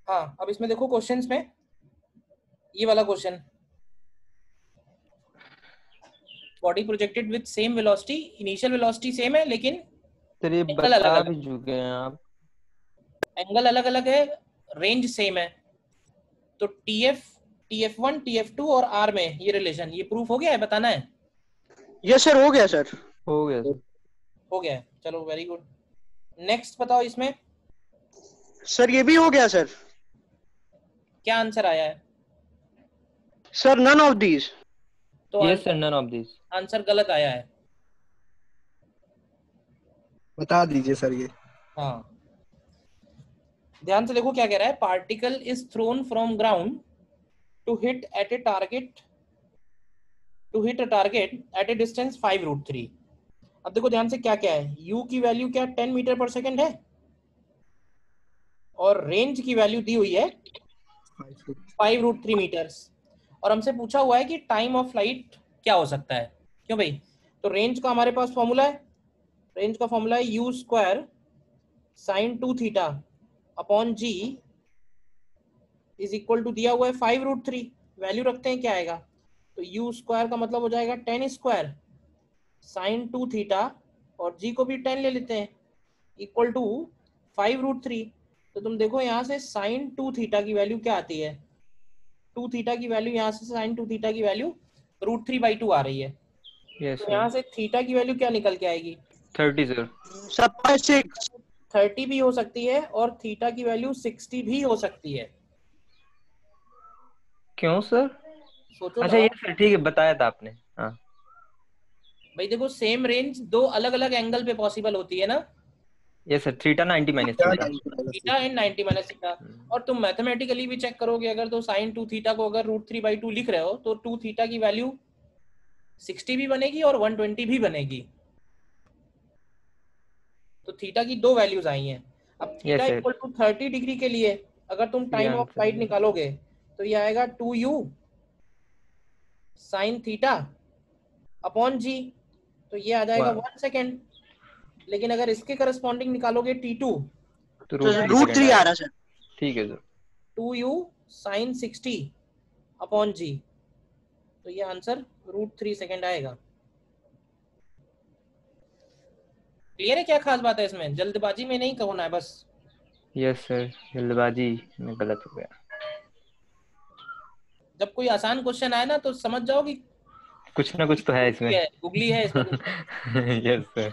हाँ, अब इसमें देखो क्वेश्चंस में ये वाला question, body projected with same velocity, initial velocity same है लेकिन सर ये एंगल अलग बता अलग भी चुके हैं आप। है, एंगल अलग अलग है, रेंज सेम है। तो TF1 TF2 और R में ये रिलेशन, ये प्रूफ हो गया है, बताना है। यस सर, हो गया सर। हो गया सर। हो गया है, चलो वेरी गुड। नेक्स्ट बताओ इसमें सर ये भी हो गया सर। क्या आंसर आया है। Sir none of these. तो yes sir, none of this. Answer गलत आया है। बता दीजिए सर ये। हाँ, ध्यान से देखो क्या कह रहा है, particle is thrown from ground to hit at a target, to hit a target at a distance 5√3। अब देखो ध्यान से क्या क्या है, यू की वैल्यू क्या 10 मीटर पर सेकेंड है, और रेंज की वैल्यू दी हुई है 5√3 मीटर्स, और हमसे पूछा हुआ है कि टाइम ऑफ फ्लाइट क्या हो सकता है। क्यों भाई, तो रेंज का हमारे पास फॉर्मूला है, रेंज का फॉर्मूला है u square sine 2 theta upon g is equal to दिया हुआ है 5√3, वैल्यू रखते हैं क्या आएगा, तो यू स्क्वायर का मतलब हो जाएगा 10 स्क्वायर साइन 2 थीटा, और जी को भी 10 ले लेते हैं, इक्वल टू 5√3। तो तुम देखो यहाँ से साइन 2 थीटा की वैल्यू क्या आती है, 2 थीटा की वैल्यू, यहाँ से साइन 2 थीटा की वैल्यू √3/2 आ रही है। यस तो सर। यहाँ से थीटा की वैल्यू क्या निकल के आएगी, 30 सर। सर 0.6। 30 भी हो सकती है और थीटा की वैल्यू 60 भी हो सकती है। क्यों सर? सोचो अच्छा ना ये सर ठीक है, बताया था आपने। हाँ भाई, देखो सेम रेंज दो अलग अलग एंगल पे पॉसिबल होती है ना, यस सर, थीटा 90 माइनस क्या theta. 90 minus theta and 90 minus theta. और तुम मैथमेटिकली भी चेक करोगे, अगर तो साइन 2 थीटा को अगर √3/2 लिख रहे हो तो 2 थीटा की वैल्यू 60 भी बनेगी और 120 भी बनेगी। तो थीटा की दो वैल्यूज आई हैं। अब theta yes sir, equal to 30 degree के लिए अगर तुम ये टाइम ऑफ आंसर फ्लाइट है। निकालोगे तो ये आएगा 2u sine theta upon g, तो ये आ जाएगा 1 सेकेंड। लेकिन अगर इसके करस्पॉन्डिंग निकालोगे T2 तो तो रूट थ्री रूट सेकेंड 3 आ आएगा। रहा सर। ठीक है sir. 2u sign 60 upon g, तो ये आंसर √3 सेकेंड आएगा। क्लियर है क्या खास बात है इसमें, जल्दबाजी में नहीं होना है बस। यस सर, जल्दबाजी में गलत हो गया। जब कोई आसान क्वेश्चन आए ना तो समझ जाओ कि कुछ ना कुछ तो है इसमें। गुगली है इसमें कुछ। Yes sir.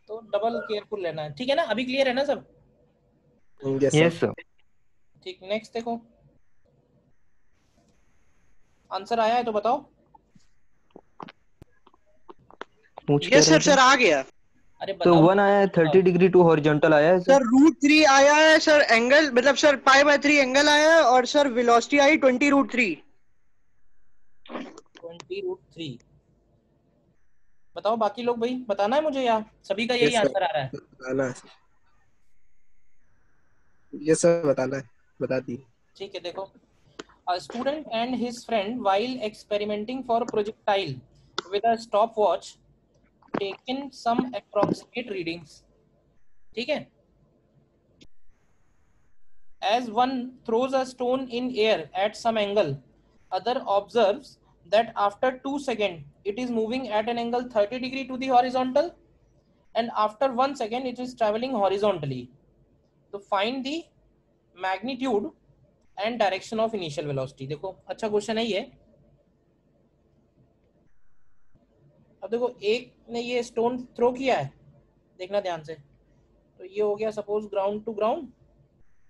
तो डबल केयरफुल रहना है, ठीक है ना, अभी क्लियर है ना सब। Yes yes sir. सर। ठीक, नेक्स्ट देखो, आंसर आया है तो बताओ। पूछ क्या यस रहे सर, थे? सर आ गया। अरे तो बताओ। 1 आया है, 30 डिग्री टू हॉरिजॉन्टल आया है सर। सर √3 आया है सर, एंगल मतलब सर π/3 एंगल आया है, और सर वेलोसिटी आई 20√3। 20√3। बताओ बाकी लोग, भाई बताना है मुझे, यार सभी का यही यस सर, आंसर आ रहा है। बताना है। यस सर, बताना है, बता दी। ठीक है देखो, a student and his friend while experimenting for projectile with a stopwatch taken some approximate readings, ठीक है, as one throws a stone in air at some angle, other observes that after 2 seconds it is moving at an angle 30 degree to the horizontal, and after 1 second it is traveling horizontally. तो find the magnitude and direction of initial velocity। देखो अच्छा question है ये। अब देखो एक ने ये स्टोन थ्रो किया है, देखना ध्यान से, तो ये हो गया सपोज ग्राउंड टू ग्राउंड,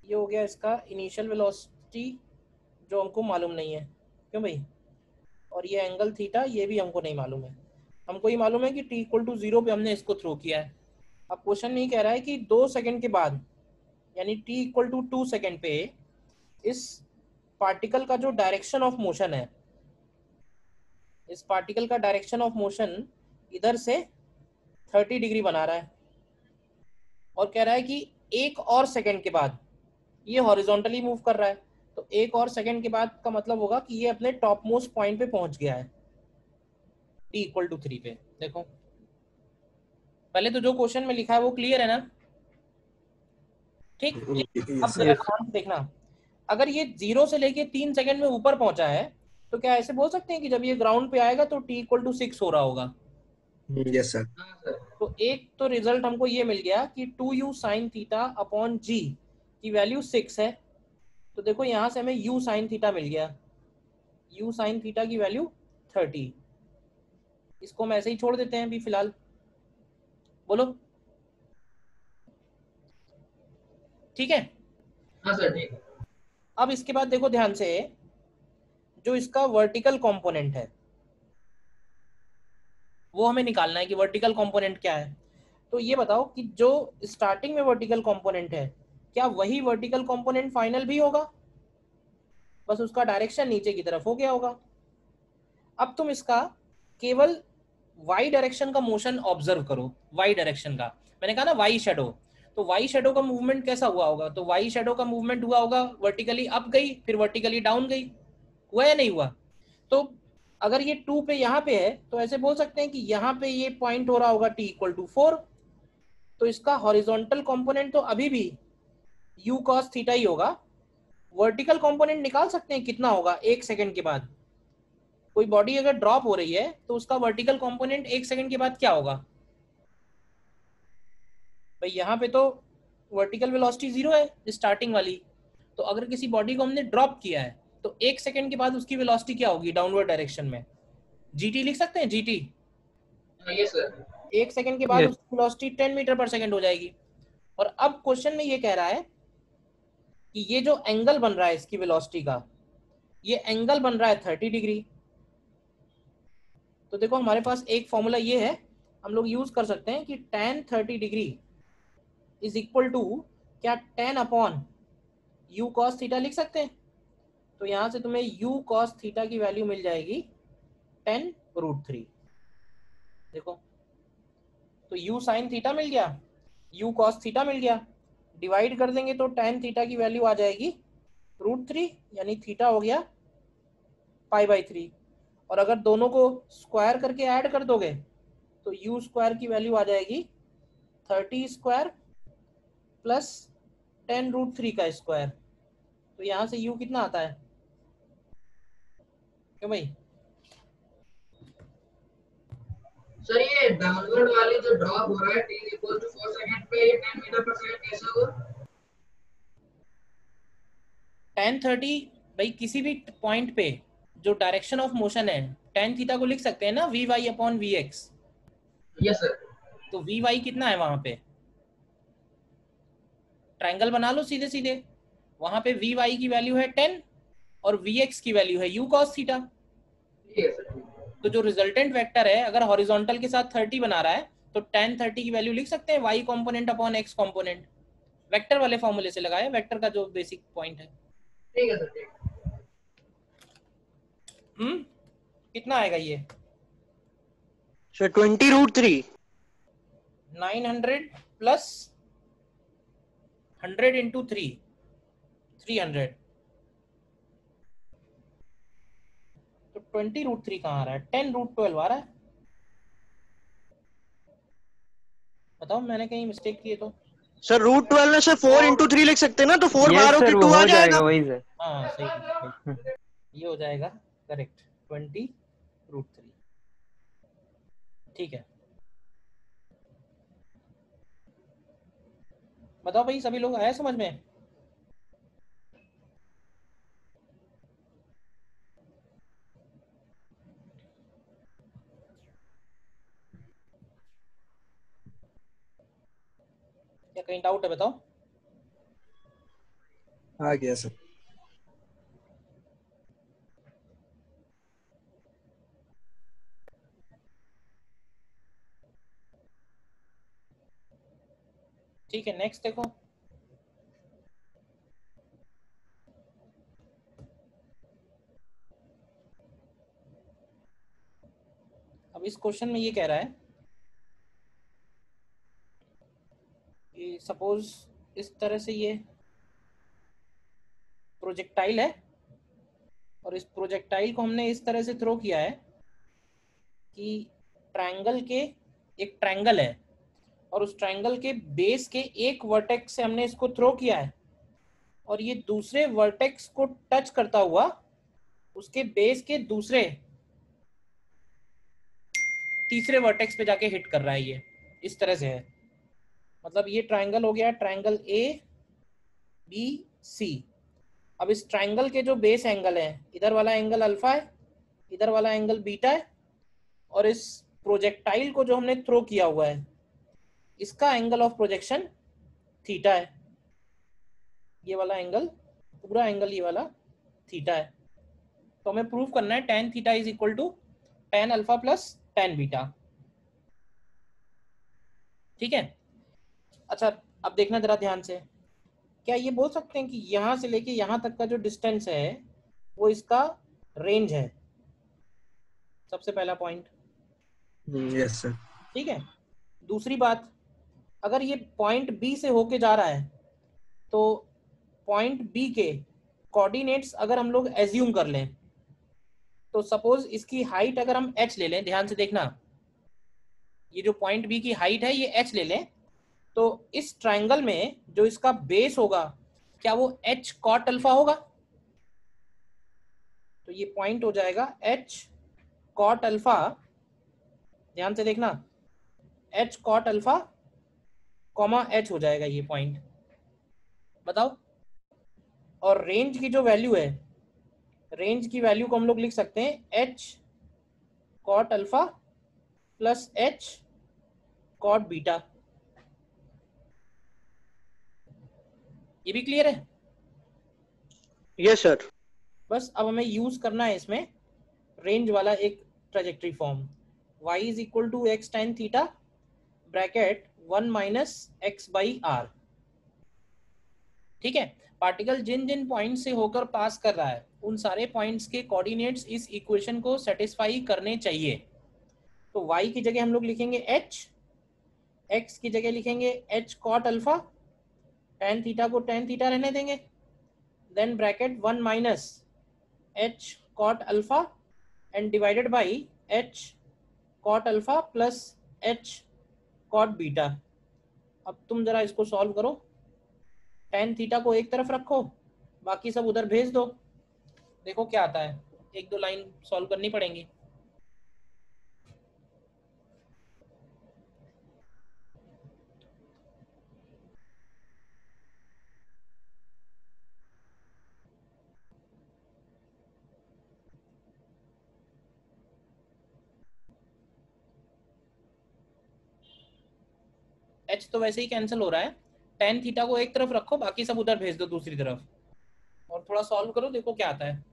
ये हो गया इसका इनिशियल वेलोसिटी जो हमको मालूम नहीं है, क्यों भाई, और ये एंगल थीटा ये भी हमको नहीं मालूम है। हमको ये मालूम है कि t = 0 पे हमने इसको थ्रो किया है। अब क्वेश्चन नहीं कह रहा है कि 2 सेकंड के बाद यानी t = 2 सेकंड पे इस पार्टिकल का जो डायरेक्शन ऑफ मोशन है, इस पार्टिकल का डायरेक्शन ऑफ मोशन इधर से 30 डिग्री बना रहा है, और कह रहा है कि 1 और सेकंड के बाद ये हॉरिजॉन्टली मूव कर रहा है। तो 1 और सेकंड के बाद का मतलब होगा कि ये अपने टॉप मोस्ट पॉइंट पे पहुंच गया है t = 3 पे। देखो पहले तो जो क्वेश्चन में लिखा है वो क्लियर है ना। ठीक। अब yes, जरा ध्यान से देखना, अगर ये 0 से लेके 3 सेकंड में ऊपर पहुंचा है तो क्या ऐसे बोल सकते हैं कि जब ये ग्राउंड पे आएगा तो t इक्वल टू 6 हो रहा होगा? yes sir. तो एक तो रिजल्ट हमको ये मिल गया कि 2u sin theta upon g की वैल्यू 6 है। तो देखो यहाँ से हमें u sin थीटा मिल गया, u sin थीटा की वैल्यू 30। इसको हम ऐसे ही छोड़ देते हैं अभी फिलहाल, बोलो ठीक है। हाँ सर ठीक है। अब इसके बाद देखो ध्यान से, जो इसका वर्टिकल कंपोनेंट है वो हमें निकालना है कि वर्टिकल कंपोनेंट क्या है। तो ये बताओ कि जो स्टार्टिंग में वर्टिकल कंपोनेंट है क्या वही वर्टिकल कंपोनेंट फाइनल भी होगा, बस उसका डायरेक्शन नीचे की तरफ हो गया होगा। अब तुम इसका केवल वाई डायरेक्शन का मोशन ऑब्जर्व करो, वाई डायरेक्शन का, मैंने कहा ना वाई शेडो, तो वाई शेडो का मूवमेंट कैसा हुआ होगा? तो वाई शेडो का मूवमेंट हुआ होगा वर्टिकली अप गई फिर वर्टिकली डाउन गई, हुआ या नहीं हुआ? तो अगर ये 2 पे यहाँ पे है तो ऐसे बोल सकते हैं कि यहाँ पे ये पॉइंट हो रहा होगा t इक्वल टू 4। तो इसका हॉरिजॉन्टल कंपोनेंट तो अभी भी u cos थीटा ही होगा। वर्टिकल कंपोनेंट निकाल सकते हैं कितना होगा 1 सेकंड के बाद? कोई बॉडी अगर ड्रॉप हो रही है तो उसका वर्टिकल कंपोनेंट 1 सेकंड के बाद क्या होगा भाई? यहाँ पे तो वर्टिकल वेलोसिटी 0 है स्टार्टिंग वाली, तो अगर किसी बॉडी को हमने ड्रॉप किया है तो 1 सेकंड के बाद उसकी वेलोसिटी क्या होगी डाउनवर्ड डायरेक्शन में? जीटी लिख सकते हैं, जीटी। Yes sir. 1 सेकंड के बाद Yes. उसकी वेलोसिटी 10 मीटर पर सेकंड हो जाएगी। और अब क्वेश्चन में ये कह रहा है कि ये जो एंगल बन रहा है इसकी वेलोसिटी का, ये एंगल बन रहा है 30 डिग्री। तो देखो हमारे पास एक फॉर्मूला ये है, हम लोग यूज कर सकते हैं कि tan 30 degree is equal to क्या 10 अपॉन u cos थीटा लिख सकते हैं। तो यहाँ से तुम्हें u cos थीटा की वैल्यू मिल जाएगी 10√3। देखो तो u sin थीटा मिल गया, u cos थीटा मिल गया, डिवाइड कर देंगे तो tan थीटा की वैल्यू आ जाएगी √3, यानी थीटा हो गया π/3। और अगर दोनों को स्क्वायर करके ऐड कर दोगे तो u स्क्वायर की वैल्यू आ जाएगी 30 स्क्वायर प्लस 10√3 का स्क्वायर। तो यहाँ से u कितना आता है क्यों भाई? सर ये डाउनवर्ड वाली जो ड्रॉप हो रहा है t इक्वल टू 4 सेकंड पे, ये 10 मीटर पर सेकंड कैसे होगा? tan 30 भाई किसी भी पॉइंट पे जो डायरेक्शन ऑफ मोशन है tan थीटा को लिख सकते हैं ना v y upon v x. Yes sir. तो वी वाई कितना है वहां पे? ट्रायंगल बना लो सीधे सीधे, वहां पे वी वाई की वैल्यू है 10 और वी एक्स की वैल्यू है u cos थीटा। ठीक है सर। तो जो रिजल्टेंट वेक्टर है अगर हॉरिजॉन्टल के साथ 30 बना रहा है तो tan 30 की वैल्यू लिख सकते हैं y component upon x component, vector वाले फॉर्मूले से लगाया, वेक्टर का जो बेसिक पॉइंट है। ठीक है सर ठीक है। कितना आएगा ये? सर 20√3। 900 plus 100 into 3, 300। तो 20√3 कहाँ आ रहा है? 10√12 आ रहा है। बताओ मैंने कहीं मिस्टेक की है तो? सर √12 में सर 4 × 3 लिख सकते हैं ना, तो 4 Yes बाहर sir, होके वो 2 आ हो जाएगा। जाएगा वही सर। हाँ सही, ये हो जाएगा करेक्ट 20√3। ठीक है, बताओ भाई सभी लोग आया समझ में? या कहीं डाउट है बताओ? आ गया सर। ठीक है, नेक्स्ट देखो। अब इस क्वेश्चन में ये कह रहा है कि सपोज इस तरह से ये प्रोजेक्टाइल है और इस प्रोजेक्टाइल को हमने इस तरह से थ्रो किया है कि ट्रायंगल के, एक ट्रायंगल है और उस ट्रायंगल के बेस के एक वर्टेक्स से हमने इसको थ्रो किया है और ये दूसरे वर्टेक्स को टच करता हुआ उसके बेस के दूसरे तीसरे वर्टेक्स पे जाके हिट कर रहा है, ये इस तरह से है। मतलब ये ट्रायंगल हो गया ट्रायंगल ए बी सी। अब इस ट्रायंगल के जो बेस एंगल है, इधर वाला एंगल अल्फा है, इधर वाला एंगल बीटा है, और इस प्रोजेक्टाइल को जो हमने थ्रो किया हुआ है इसका एंगल ऑफ प्रोजेक्शन थीटा है। ये वाला एंगल, पूरा एंगल ये वाला थीटा है। तो हमें प्रूव करना है tan theta is equal to tan alpha plus tan beta. ठीक है। अच्छा, अब देखना जरा ध्यान से, क्या ये बोल सकते हैं कि यहां से लेके यहां तक का जो डिस्टेंस है वो इसका रेंज है? सबसे पहला पॉइंट। Yes sir. ठीक है। दूसरी बात, अगर ये पॉइंट बी से होके जा रहा है तो पॉइंट बी के कोऑर्डिनेट्स अगर हम लोग एज्यूम कर लें तो सपोज इसकी हाइट अगर हम h ले लें, ध्यान से देखना, ये जो पॉइंट बी की हाइट है ये h ले लें, तो इस ट्रायंगल में जो इसका बेस होगा क्या वो h कॉट अल्फा होगा? तो ये पॉइंट हो जाएगा h कॉट अल्फा, ध्यान से देखना, h cot alpha comma h हो जाएगा ये पॉइंट। बताओ। और रेंज की जो वैल्यू है, रेंज की वैल्यू को हम लोग लिख सकते हैं h cot alpha plus h cot beta. ये भी क्लियर है? Yes sir. बस अब हमें यूज करना है इसमें रेंज वाला एक trajectory form, y is equal to x tan theta bracket 1 minus x by r. ठीक है। पार्टिकल जिन जिन पॉइंट से होकर पास कर रहा है उन सारे पॉइंट्स के कोऑर्डिनेट्स इस इक्वेशन को सेटिस्फाई करने चाहिए। तो y की जगह हम लोग लिखेंगे h, x की जगह लिखेंगे h cot alpha, tan theta को tan थीटा रहने देंगे, then bracket 1 minus h cot alpha and divided by h cot alpha plus h cot beta. अब तुम जरा इसको सॉल्व करो, tan थीटा को एक तरफ रखो, बाकी सब उधर भेज दो, देखो क्या आता है। एक दो लाइन सॉल्व करनी पड़ेंगी। h तो वैसे ही कैंसिल हो रहा है, tan थीटा को एक तरफ रखो, बाकी सब उधर भेज दो दूसरी तरफ, और थोड़ा सॉल्व करो, देखो क्या आता है।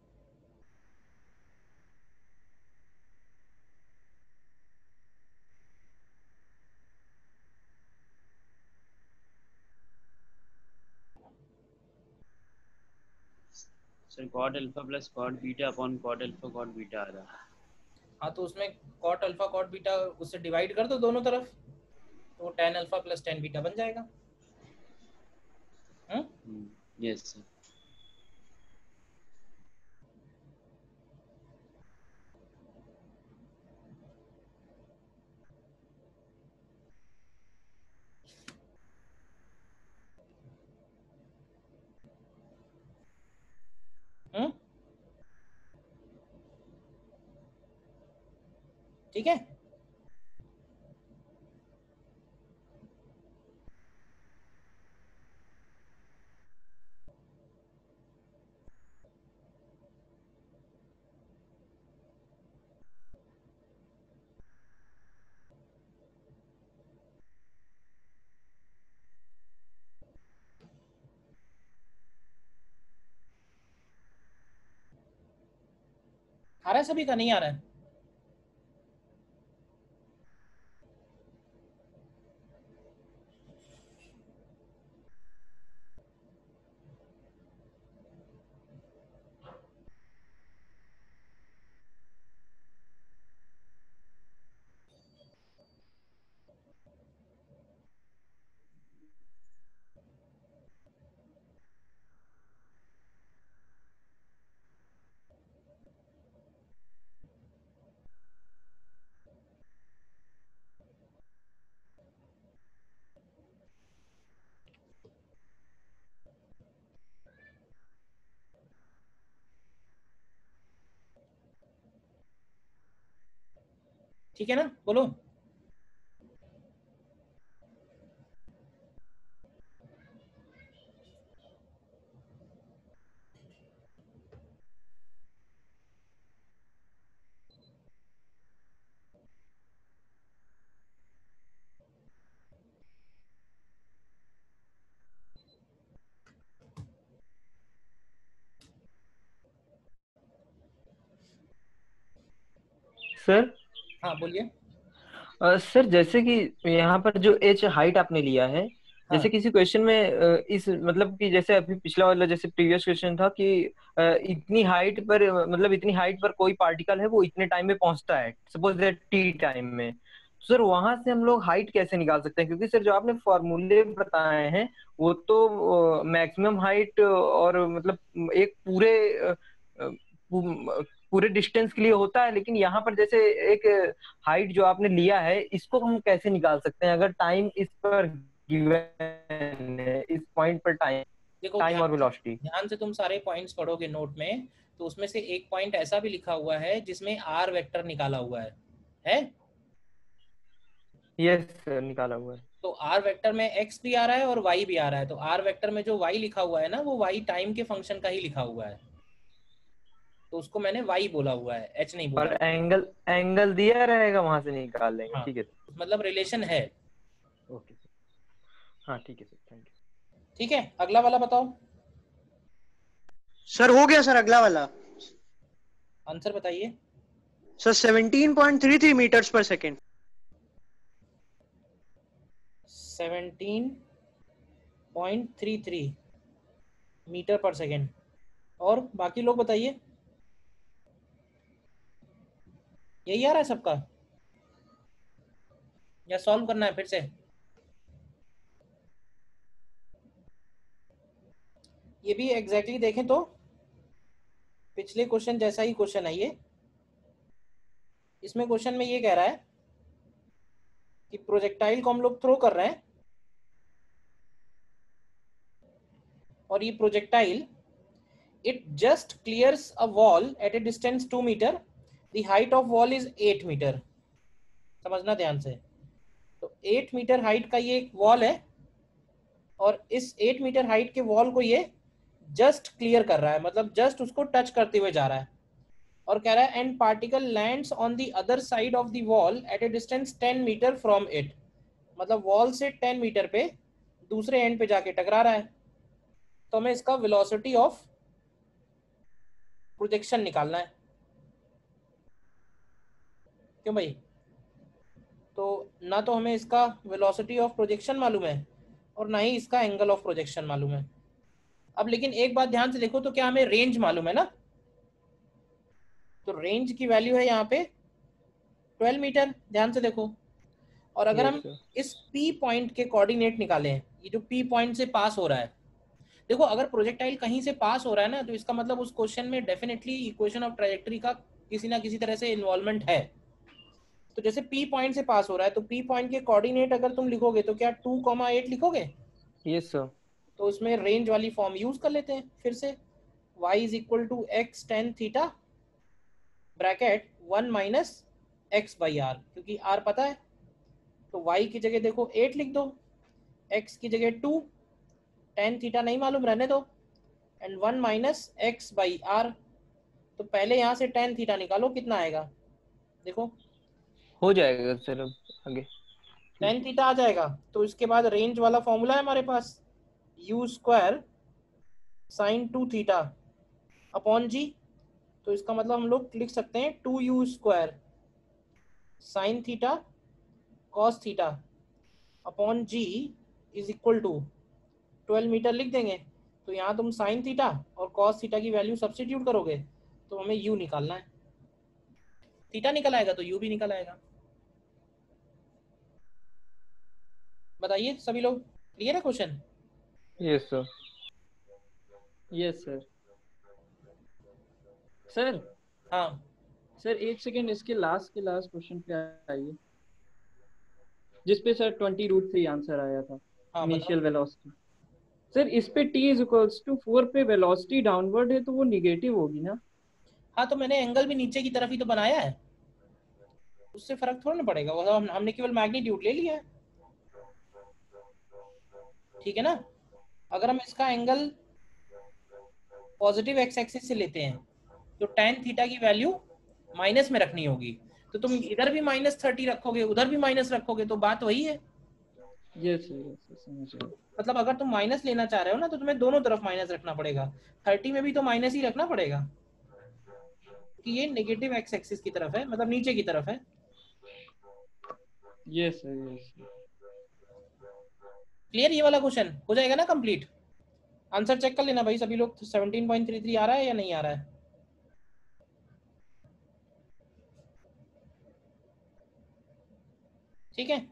Sir cot alpha plus cot beta upon cot alpha cot beta आ रहा है। हाँ, तो उसमें कॉट अल्फा कॉट बीटा उससे डिवाइड कर दो दोनों तरफ, तो tan alpha plus tan beta बन जाएगा। Yes sir. ठीक है। आ रहा है सभी का? नहीं आ रहा है? ठीक है ना, बोलो। सर हाँ बोलिए। सर जैसे कि यहाँ पर जो एच हाइट आपने लिया है, हाँ जैसे किसी क्वेश्चन में इस मतलब कि जैसे अभी पिछला वाला जैसे प्रीवियस क्वेश्चन था कि इतनी हाइट पर मतलब इतनी हाइट पर कोई पार्टिकल है वो इतने टाइम में पहुंचता है, सपोज दैट टी टाइम में। सर वहां से हम लोग हाइट कैसे निकाल सकते हैं, क्योंकि सर जो आपने फॉर्मूले बताए हैं वो तो मैक्सिमम हाइट और मतलब एक पूरे डिस्टेंस के लिए होता है, लेकिन यहाँ पर जैसे एक हाइट जो आपने लिया है इसको हम कैसे निकाल सकते हैं अगर टाइम इस पर गिवन है, इस पॉइंट पर टाइम देखो, टाइम और वेलोसिटी। ध्यान से तुम सारे पॉइंट्स पढ़ोगे नोट में, तो उसमें से एक पॉइंट ऐसा भी लिखा हुआ है जिसमें आर वेक्टर निकाला हुआ है? यस सर, निकाला हुआ है। तो आर वेक्टर में एक्स भी आ रहा है और वाई भी आ रहा है, तो आर वेक्टर में जो वाई लिखा हुआ है ना, वो वाई टाइम के फंक्शन का ही लिखा हुआ है, तो उसको मैंने वाई बोला हुआ है, एच नहीं बोला और हुआ। एंगल एंगल दिया रहेगा, वहां से निकाल लेंगे, हाँ, ठीक है मतलब रिलेशन है। सर। ओके सर, हाँ ठीक है सर, थैंक यू। ठीक है, अगला वाला बताओ, सर हो गया सर, अगला वाला। आंसर बताइए। सर 17.33 मीटर्स पर सेकेंड। 17.33 मीटर पर सेकेंड। और बाकी लोग बताइए, यही आ रहा है सबका या सॉल्व करना है फिर से? ये भी एग्जैक्टली देखें तो पिछले क्वेश्चन जैसा ही क्वेश्चन है ये। इसमें क्वेश्चन में ये कह रहा है कि प्रोजेक्टाइल को हम लोग थ्रो कर रहे हैं, और ये projectile it just clears a wall at a distance 2 metre, the height of wall is 8 metre. समझना ध्यान से, तो 8 मीटर हाइट का ये एक वॉल है, और इस 8 मीटर हाइट के वॉल को ये जस्ट क्लियर कर रहा है, मतलब जस्ट उसको टच करते हुए जा रहा है, और कह रहा है and particle lands on the other side of the wall at a distance 10 metre from it, मतलब वॉल से 10 मीटर पे दूसरे एंड पे जाके टकरा रहा है। तो हमें इसका वेलोसिटी ऑफ प्रोजेक्शन निकालना है। क्यों भाई? तो ना तो हमें इसका वेलोसिटी ऑफ प्रोजेक्शन मालूम है और ना ही इसका एंगल ऑफ प्रोजेक्शन मालूम है। अब लेकिन एक बात ध्यान से देखो, तो क्या हमें रेंज मालूम है ना? तो रेंज की वैल्यू है यहाँ पे 12 मीटर, ध्यान से देखो। और अगर यस हम सर। इस P पॉइंट के कोऑर्डिनेट निकालें, ये जो P पॉइंट से पास हो रहा है, देखो अगर प्रोजेक्टाइल कहीं से पास हो रहा है ना, तो इसका मतलब उस क्वेश्चन में डेफिनेटली इक्वेशन ऑफ ट्रैजेक्टरी का किसी ना किसी तरह से इन्वॉल्वमेंट है। तो जैसे P पॉइंट से पास हो रहा है, तो P पॉइंट के कोऑर्डिनेट अगर तुम लिखोगे तो क्या 2,8 लिखोगे? Yes sir. तो उसमें रेंज वाली फॉर्म यूज कर लेते हैं फिर से, y is equal to x tan theta bracket 1 minus x by r, क्योंकि r पता है, तो y की जगह देखो 8 लिख दो, x की जगह 2, टेन थीटा नहीं मालूम रहने दो, and 1 minus x by r. तो पहले यहाँ से टेन थीटा निकालो, कितना आएगा देखो, हो जाएगा सर, अब आगे टेन थीटा आ जाएगा। तो इसके बाद रेंज वाला फॉर्मूला है हमारे पास, u square sine 2 theta upon g. तो इसका मतलब हम लोग लिख सकते हैं 2u square sine theta cos theta upon g is equal to 12 metre लिख देंगे। तो यहाँ तुम साइन थीटा और कॉस थीटा की वैल्यू सब्स्टिट्यूट करोगे, तो हमें u निकालना है। थीटा निकल आएगा तो u भी निकल आएगा। बताइए सभी लोग, क्लियर है question? Yes sir. Yes sir. Sir हाँ सर एक सेकेंड, इसके लास्ट क्वेश्चन पे आइए, जिसपे सर 20√3 आंसर आया था, हाँ इनिशियल बताओ। वेलोसिटी। सर इस पे t इज इक्वल्स टू 4 पे वेलोसिटी डाउनवर्ड है, तो वो निगेटिव होगी ना? हाँ तो मैंने एंगल भी नीचे की तरफ ही तो बनाया है। उससे फर्क थोड़ा ना पड़ेगा, वो हमने केवल मैग्नीट्यूड ले लिया है, ठीक है ना। अगर हम इसका एंगल पॉजिटिव एक्स एक्सिस से लेते हैं तो tan थीटा की वैल्यू माइनस में रखनी होगी, तो तुम इधर भी -30 रखोगे, उधर भी माइनस रखोगे, तो बात वही है। यस समझ गया। मतलब अगर तुम माइनस लेना चाह रहे हो ना तो तुम्हें दोनों तरफ माइनस रखना पड़ेगा, 30 में भी तो माइनस ही रखना पड़ेगा कि ये नेगेटिव एक्स एक्सिस की तरफ है, मतलब नीचे की तरफ है। Yes yes. क्लियर, ये वाला क्वेश्चन हो जाएगा ना कंप्लीट। आंसर चेक कर लेना भाई सभी लोग, 17.33 आ रहा है या नहीं आ रहा है। ठीक है,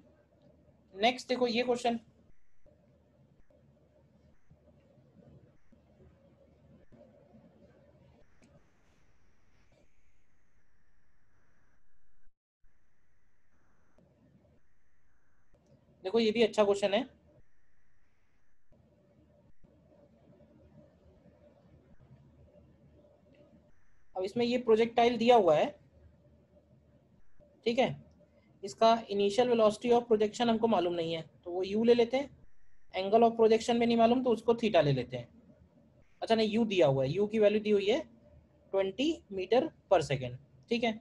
नेक्स्ट देखो ये क्वेश्चन, देखो ये भी अच्छा क्वेश्चन है। अब इसमें ये प्रोजेक्टाइल दिया हुआ है, ठीक है, इसका इनिशियल वेलोसिटी ऑफ प्रोजेक्शन हमको मालूम नहीं है तो वो u ले लेते हैं, एंगल ऑफ प्रोजेक्शन में नहीं मालूम तो उसको थीटा ले लेते हैं। अच्छा नहीं, u दिया हुआ है, u की वैल्यू दी हुई है 20 मीटर पर सेकेंड, ठीक है।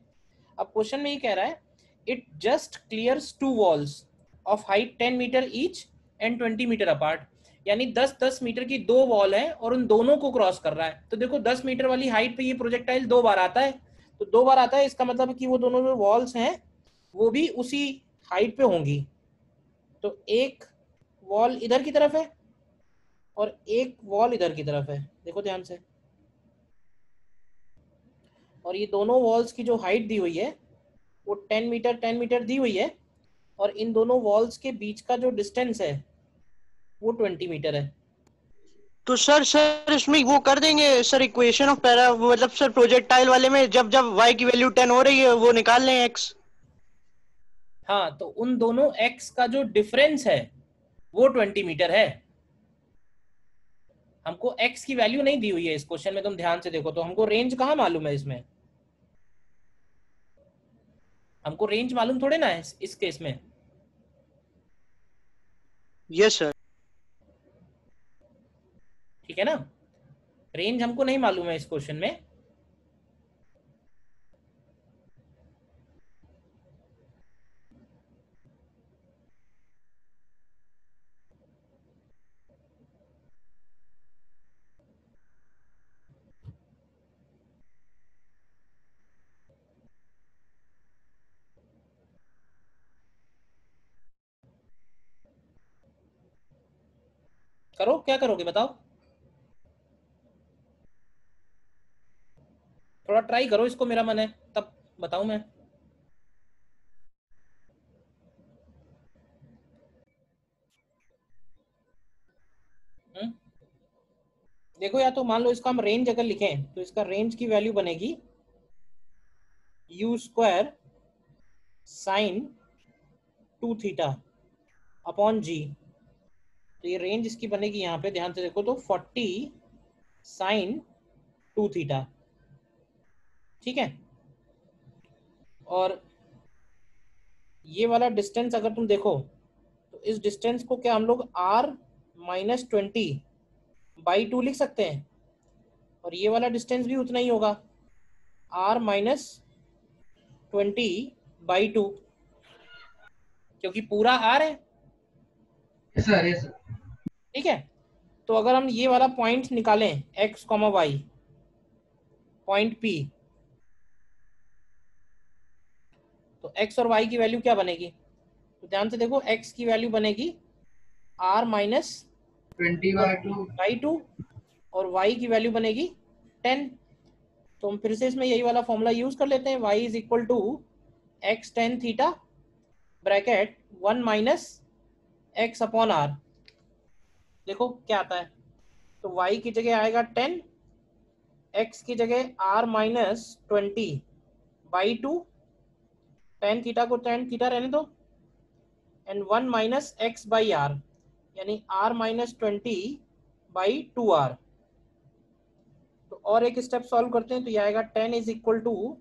अब क्वेश्चन में ये कह रहा है it just clears 2 walls of height 10 metre each and 20 metre apart, यानी 10-10 मीटर की 2 वॉल है और उन दोनों को क्रॉस कर रहा है। तो देखो 10 मीटर वाली हाइट पे ये प्रोजेक्टाइल 2 बार आता है, तो 2 बार आता है, इसका मतलब कि वो दोनों जो वॉल्स हैं वो भी उसी हाइट पे होंगी। तो एक वॉल इधर की तरफ है और एक वॉल इधर की तरफ है, देखो ध्यान से, और ये दोनों वॉल्स की जो हाइट दी हुई है वो 10 मीटर दी हुई है, और इन दोनों वॉल्स के बीच का जो डिस्टेंस है वो 20 मीटर है। तो सर इसमें वो कर देंगे सर इक्वेशन ऑफ पैरा, मतलब सर प्रोजेक्टाइल वाले में जब जब y की वैल्यू 10 हो रही है वो निकाल लें x। हाँ, तो उन दोनों x का जो डिफरेंस है वो 20 मीटर है। हमको x की वैल्यू नहीं दी हुई है इस क्वेश्चन में, तुम ध्यान से देखो तो हमको रेंज कहाँ मालूम है इसमें, हमको रेंज मालूम थोड़े ना है इस केस में। Yes sir. ठीक है ना, रेंज हमको नहीं मालूम है इस क्वेश्चन में। करो, क्या करोगे बताओ, थोड़ा ट्राई करो इसको, मेरा मन है तब बताऊं मैं। देखो या तो मान लो इसका हम रेंज अगर लिखें तो इसका रेंज की वैल्यू बनेगी u² sign 2 theta upon g। तो ये रेंज इसकी बनेगी यहाँ पे ध्यान से देखो तो 40 साइन 2 थीटा, ठीक है। और ये वाला डिस्टेंस अगर तुम देखो तो इस डिस्टेंस को क्या हम लोग r-20/2 लिख सकते हैं, और ये वाला डिस्टेंस भी उतना ही होगा r-20/2, क्योंकि पूरा r है, यस सर। ठीक है। तो अगर हम ये वाला पॉइंट निकालें x, y पॉइंट P, तो x और y की वैल्यू क्या बनेगी, तो ध्यान से देखो x की वैल्यू बनेगी r-20/2 और y की वैल्यू बनेगी 10। तो हम फिर से इसमें यही वाला फॉर्मूला यूज कर लेते हैं, y is equal to x tan theta bracket 1 - x upon r। देखो क्या आता है, तो y की जगह आएगा 10, x की जगह r-20/2, tan थीटा को tan थीटा रहने दो, एंड 1 - x/r यानी r-20/2r। तो और एक स्टेप सॉल्व करते हैं तो ये आएगा 10 is equal to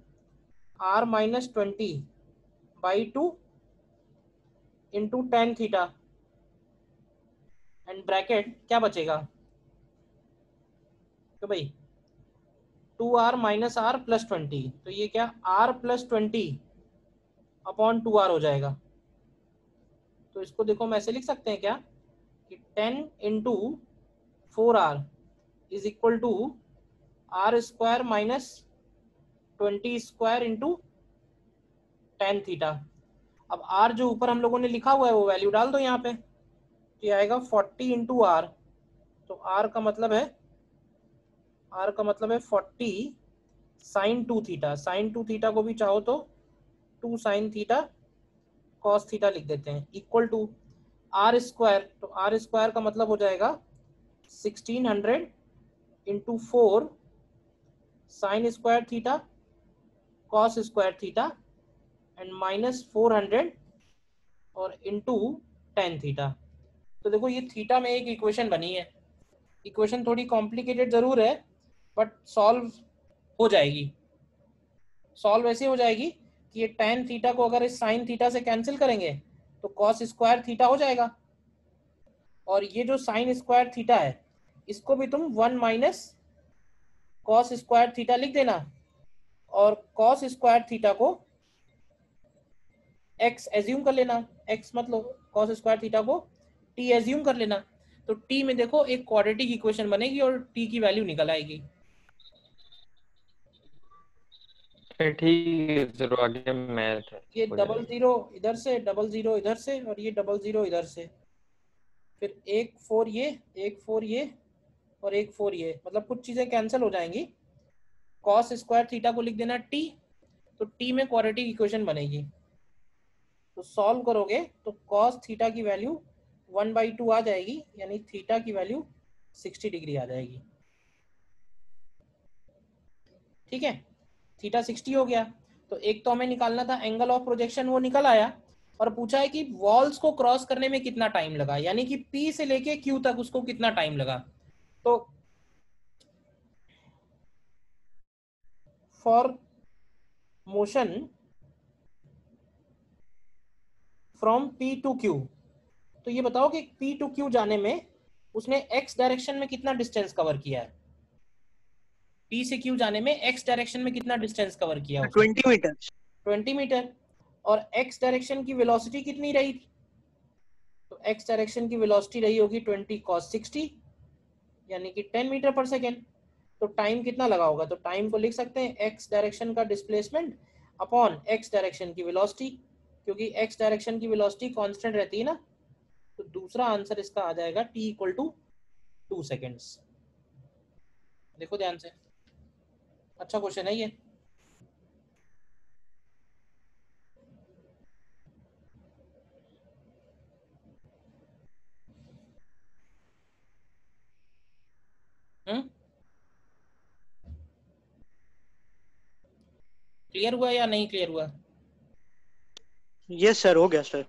r-20 by 2 into tan theta and bracket क्या बचेगा तो भाई 2r माइनस आर प्लस 20, तो ये क्या r प्लस 20 अपॉन 2r हो जाएगा। तो इसको देखो हम ऐसे लिख सकते हैं क्या कि 10 into 4r is equal to r square minus 20 square into tan theta. अब r जो ऊपर हम लोगों ने लिखा हुआ है वो वैल्यू डाल दो यहाँ पे, तो ये आएगा 40 इंटू आर। तो r का मतलब है 40 साइन 2 थीटा। साइन 2 थीटा को भी चाहो तो 2 साइन थीटा कॉस थीटा लिख देते हैं, इक्वल टू आर स्क्वायर। तो आर स्क्वायर का मतलब हो जाएगा 1600 into 4 sign square theta cos square theta and minus 400 और इंटू टेन थीटा। तो देखो ये थीटा में एक इक्वेशन बनी है। इक्वेशन थोड़ी कॉम्प्लिकेटेड जरूर है बट सॉल्व हो जाएगी। सॉल्व ऐसे हो जाएगी कि ये टेन थीटा को अगर इस साइन थीटा से कैंसिल करेंगे तो कॉस स्क्वायर थीटा हो जाएगा, और ये जो साइन स्क्वायर थीटा है इसको भी तुम 1 माइनस कॉस स्क्वायर थीटा लिख देना, और कॉस स्क्वायर थीटा को x एज्यूम कर लेना। x मतलब कॉस स्क्वायर थीटा को t एज्यूम कर लेना। तो t में देखो एक क्वाड्रेटिक इक्वेशन बनेगी और t की वैल्यू निकल आएगी। ठीक है सर, आगे मैथ है। ये डबल जीरो इधर से, डबल जीरो इधर से, और ये डबल जीरो इधर से, फिर एक 4 ये, एक 4 ये और एक 4 ये, मतलब कुछ चीजें कैंसिल हो जाएंगी। कॉस स्क्वायर थीटा को लिख देना t, तो t में क्वाड्रेटिक इक्वेशन बनेगी। तो सॉल्व करोगे तो कॉस थीटा की वैल्यू 1/2 आ जाएगी, यानी थीटा की वैल्यू 60 डिग्री आ जाएगी। ठीक है, थीटा 60 हो गया। तो एक तो हमें निकालना था एंगल ऑफ प्रोजेक्शन, वो निकल आया। और पूछा है कि वॉल्स को क्रॉस करने में कितना टाइम लगा, यानी कि P से लेके Q तक उसको कितना टाइम लगा। तो for motion from P to Q, तो ये बताओ कि P टू Q जाने में उसने x डायरेक्शन में कितना डिस्टेंस कवर किया है। P से Q जाने में x डायरेक्शन में कितना डिस्टेंस कवर किया उसने? 20 मीटर। 20 मीटर। और x डायरेक्शन की वेलोसिटी कितनी रही? तो x डायरेक्शन की वेलोसिटी रही होगी 20 cos 60, यानी कि 10 मीटर पर सेकेंड। तो टाइम कितना लगा होगा? तो टाइम को लिख सकते हैं x डायरेक्शन का डिस्प्लेसमेंट अपॉन x डायरेक्शन की वेलोसिटी, क्योंकि x डायरेक्शन की वेलोसिटी कांस्टेंट रहती है ना। तो दूसरा आंसर इसका आ जाएगा t इक्वल टू 2 सेकेंड्स। देखो ध्यान से, अच्छा क्वेश्चन है ये। क्लियर हुआ या नहीं क्लियर हुआ? यस सर, हो गया सर।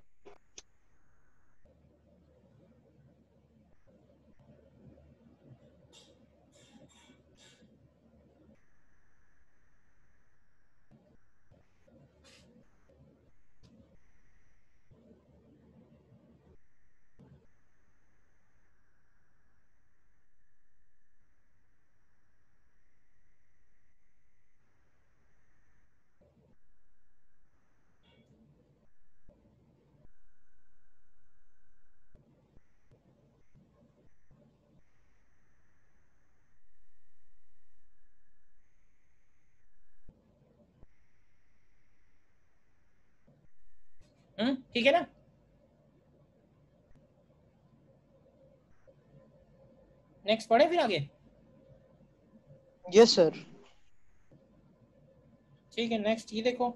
ठीक है ना? नेक्स्ट पढ़े फिर आगे। Yes sir. ठीक है, नेक्स्ट ये देखो।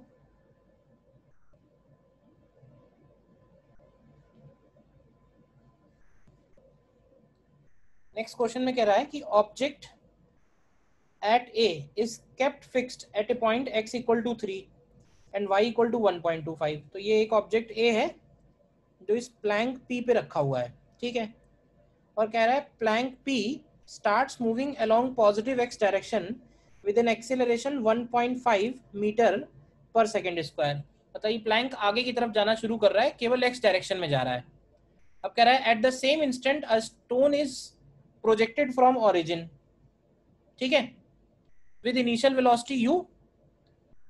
नेक्स्ट क्वेश्चन में कह रहा है कि object at a is kept fixed at a point x equal to 3 and y equal to 1.25। तो ये एक ऑब्जेक्ट ए है जो इस प्लैंक P पे रखा हुआ है, ठीक है। और कह रहा है Planck P starts moving along positive x direction with an acceleration 1.5 meter per second square। मतलब ये प्लैंक आगे की तरफ जाना शुरू कर रहा है, केवल एक्स डायरेक्शन में जा रहा है। अब कह रहा है at the same instant a stone is projected from origin, ठीक है, विद इनिशियल वेलोसिटी यू,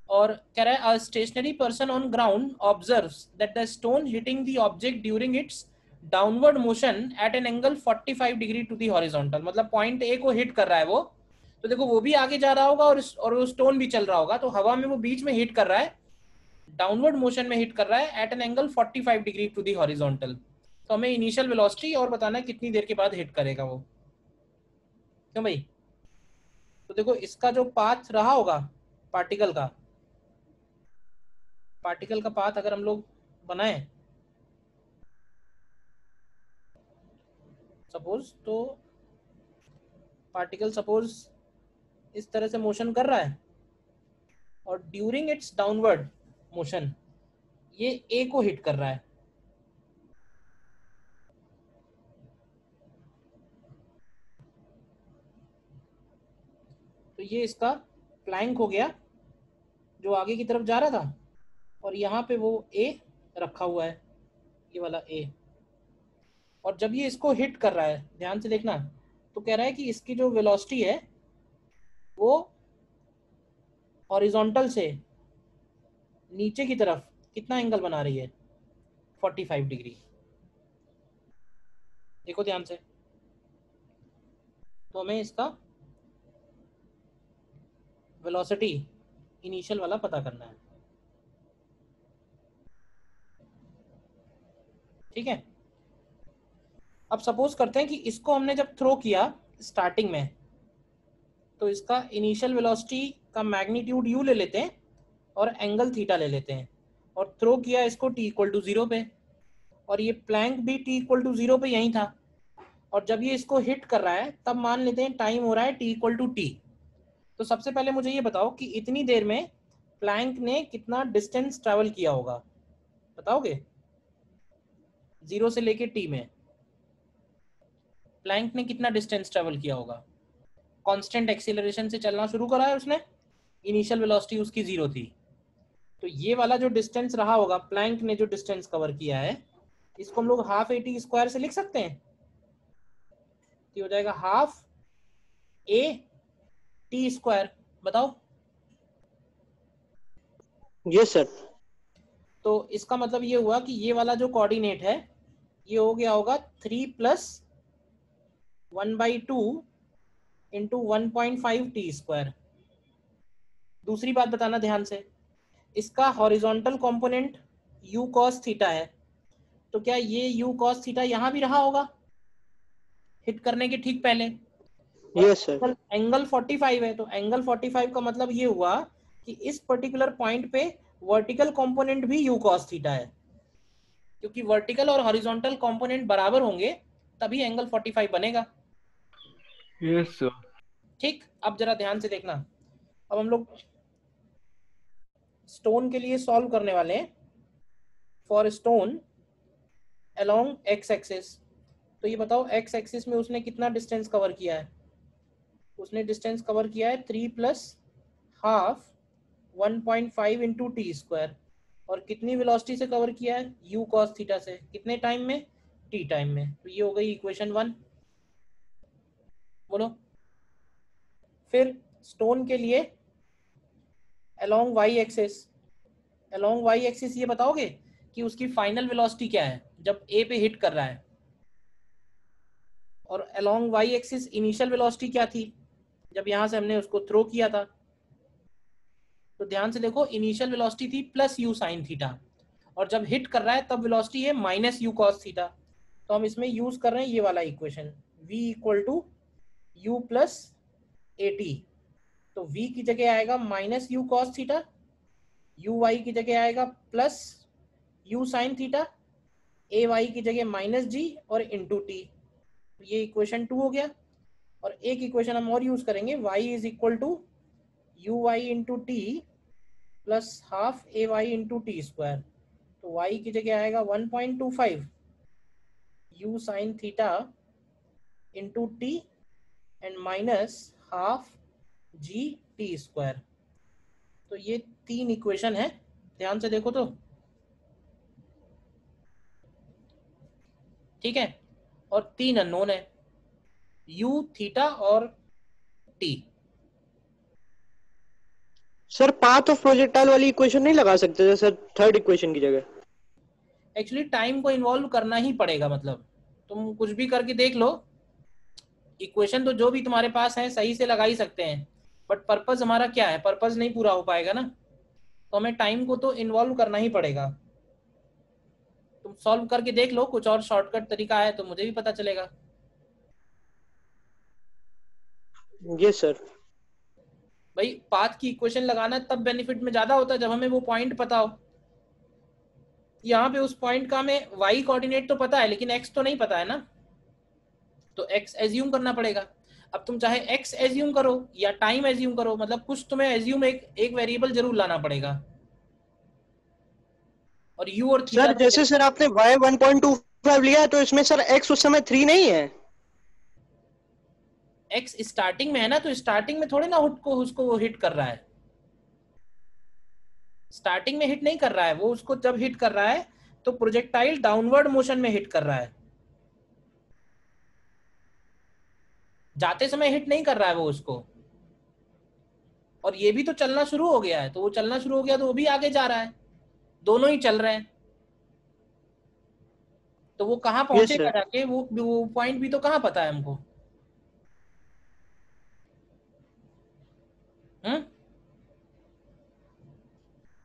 और कह रहा है a stationary person on ground observes that the stone hitting the object during its downward motion at an angle 45 degree to the horizontal. मतलब point A को hit कर रहा है वो, तो देखो वो भी आगे जा रहा होगा और वो स्टोन भी चल रहा होगा, तो हवा में वो बीच में हिट कर रहा है, डाउनवर्ड मोशन में हिट कर रहा है at an angle 45 degree to the horizontal. तो हमें इनिशियल वेलोसिटी और बताना है कितनी देर के बाद हिट करेगा वो, क्यों भाई? तो देखो इसका जो पाथ रहा होगा पार्टिकल का पाथ अगर हम लोग बनाए सपोज, तो पार्टिकल सपोज इस तरह से मोशन कर रहा है और ड्यूरिंग इट्स डाउनवर्ड मोशन ये ए को हिट कर रहा है, तो ये इसका प्लैंक हो गया जो आगे की तरफ जा रहा था, और यहाँ पे वो ए रखा हुआ है, ये वाला ए। और जब ये इसको हिट कर रहा है, ध्यान से देखना, तो कह रहा है कि इसकी जो वेलोसिटी है वो हॉरिजॉन्टल से नीचे की तरफ कितना एंगल बना रही है, 45 डिग्री। देखो ध्यान से, तो हमें इसका वेलोसिटी इनिशियल वाला पता करना है, ठीक है। अब सपोज करते हैं कि इसको हमने जब थ्रो किया स्टार्टिंग में, तो इसका इनिशियल वेलोसिटी का मैग्नीट्यूड यू ले लेते हैं और एंगल थीटा ले लेते हैं, और थ्रो किया इसको t इक्वल टू 0 पे, और ये प्लैंक भी t इक्वल टू 0 पे यही था, और जब ये इसको हिट कर रहा है तब मान लेते हैं टाइम हो रहा है t इक्वल टू t। तो सबसे पहले मुझे ये बताओ कि इतनी देर में प्लैंक ने कितना डिस्टेंस ट्रेवल किया होगा, बताओगे? 0 से लेके t में प्लैंक ने कितना डिस्टेंस ट्रेवल किया होगा? कांस्टेंट एक्सीलरेशन से चलना शुरू करा है उसने, इनिशियल वेलोसिटी उसकी 0 थी, तो ये वाला जो डिस्टेंस रहा होगा, प्लैंक ने जो डिस्टेंस कवर किया है, इसको हम लोग हाफ AT स्क्वायर से लिख सकते हैं। तो हो जाएगा हाफ AT स्क्वायर, बताओ। Yes sir. तो इसका मतलब ये हुआ कि ये वाला जो कोऑर्डिनेट है ये हो गया होगा 3 + 1/2 इंटू 1.5 t स्क्वायर। दूसरी बात बताना ध्यान से, इसका horizontal component u cos theta है, तो क्या ये u cos थीटा यहाँ भी रहा होगा हिट करने के ठीक पहले? Yes sir. एंगल 45 है, तो एंगल 45 का मतलब ये हुआ कि इस पर्टिकुलर पॉइंट पे वर्टिकल कंपोनेंट भी u cos थीटा है, क्योंकि वर्टिकल और हॉरिजॉन्टल कंपोनेंट बराबर होंगे तभी एंगल 45 बनेगा। Yes sir. ठीक, अब जरा ध्यान से देखना, अब हम लोग स्टोन के लिए सॉल्व करने वाले हैं for stone along x axis. तो ये बताओ एक्स एक्सिस में उसने कितना डिस्टेंस कवर किया है? उसने डिस्टेंस कवर किया है 3 + हाफ 1.5 इंटू टी स्क्वायर, और कितनी वेलोसिटी से कवर किया है? u cos थीटा से। कितने टाइम में? t टाइम में। तो ये हो गई इक्वेशन 1। बोलो फिर स्टोन के लिए along y axis, along y axis ये बताओगे कि उसकी फाइनल वेलोसिटी क्या है जब a पे हिट कर रहा है, और along y axis initial velocity क्या थी जब यहां से हमने उसको थ्रो किया था? तो ध्यान से देखो, इनिशियल वेलोसिटी थी +u sin थीटा, और जब हिट कर रहा है तब वेलोसिटी है -u cos थीटा। तो हम इसमें यूज कर रहे हैं ये वाला इक्वेशन v = u + at। तो v की जगह आएगा -u cos थीटा, uy की जगह आएगा +u sin थीटा, ay की जगह -g और इंटू t। तो ये इक्वेशन 2 हो गया। और एक इक्वेशन हम और यूज करेंगे, y = uy into t + half ay into t square. तो y की जगह आएगा 1.25 u sin theta into t and -half g t square. तो ये 3 इक्वेशन है ध्यान से देखो तो, ठीक है। और 3 अननोन है, u, थीटा और t। Sir path of projectile वाली इक्वेशन नहीं लगा सकते थे सर थर्ड इक्वेशन की जगह? एक्चुअली टाइम को इन्वॉल्व करना ही पड़ेगा, मतलब तुम कुछ भी करके देख लो, इक्वेशन तो जो भी तुम्हारे पास है सही से लगा ही सकते हैं, बट पर्पस हमारा क्या है, पर्पस नहीं पूरा हो पाएगा ना, तो हमें टाइम को तो इन्वॉल्व करना ही पड़ेगा। तुम सॉल्व करके देख लो, कुछ और शॉर्टकट तरीका है तो मुझे भी पता चलेगा। Yes sir. भाई पाथ की इक्वेशन लगाना तब बेनिफिट में ज्यादा होता है जब हमें वो पॉइंट पता हो। यहाँ पे उस पॉइंट का हमें y कोऑर्डिनेट तो पता है लेकिन x तो नहीं पता है ना, तो x एज्यूम करना पड़ेगा। अब तुम चाहे x एज्यूम करो या टाइम एज्यूम करो, मतलब कुछ तुम्हें एज्यूम एक वेरिएबल जरूर लाना पड़ेगा। और u और थीटा सर जैसे सर आपने y 1.25 लिया है तो इसमें सर x उस समय 3 नहीं है? x स्टार्टिंग में है ना, तो स्टार्टिंग में थोड़े ना उसको हिट कर रहा है, स्टार्टिंग में हिट नहीं कर रहा है वो, उसको जब हिट कर रहा है तो प्रोजेक्टाइल डाउनवर्ड मोशन में हिट कर रहा है, जाते समय हिट नहीं कर रहा है वो उसको। और ये भी तो चलना शुरू हो गया है, तो वो चलना शुरू हो गया तो वो भी आगे जा रहा है, दोनों ही चल रहे हैं। तो वो कहाँ पहुंचेगा जाके, वो पॉइंट भी तो कहाँ पता है हमको।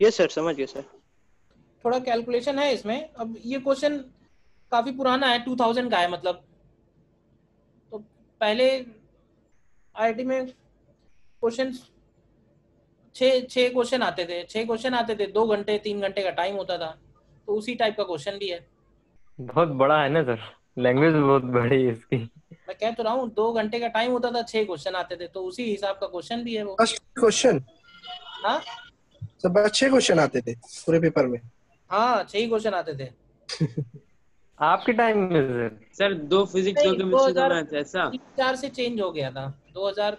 यस सर, समझ गए सर। थोड़ा कैलकुलेशन है इसमें। अब ये क्वेश्चन काफी पुराना है, 2000 का है मतलब, तो पहले आईआईटी में क्वेश्चन 6 क्वेश्चन आते थे, 6 क्वेश्चन आते थे, 2 घंटे 3 घंटे का टाइम होता था, तो उसी टाइप का क्वेश्चन भी है। बहुत बड़ा है ना सर, लैंग्वेज बहुत बड़ी है इसकी। मैं कह तो रहा हूँ 2 घंटे का टाइम होता था, 6 क्वेश्चन आते थे, तो उसी हिसाब का क्वेश्चन भी है वो। फर्स्ट क्वेश्चन हाँ सब अच्छे क्वेश्चन आते थे पूरे पेपर में। हाँ 6 ही क्वेश्चन आते थे। आपके टाइम में sir? Sir 2 physics 2 chemistry 2 math ऐसा? 2003-4 से चेंज हो गया था, 2000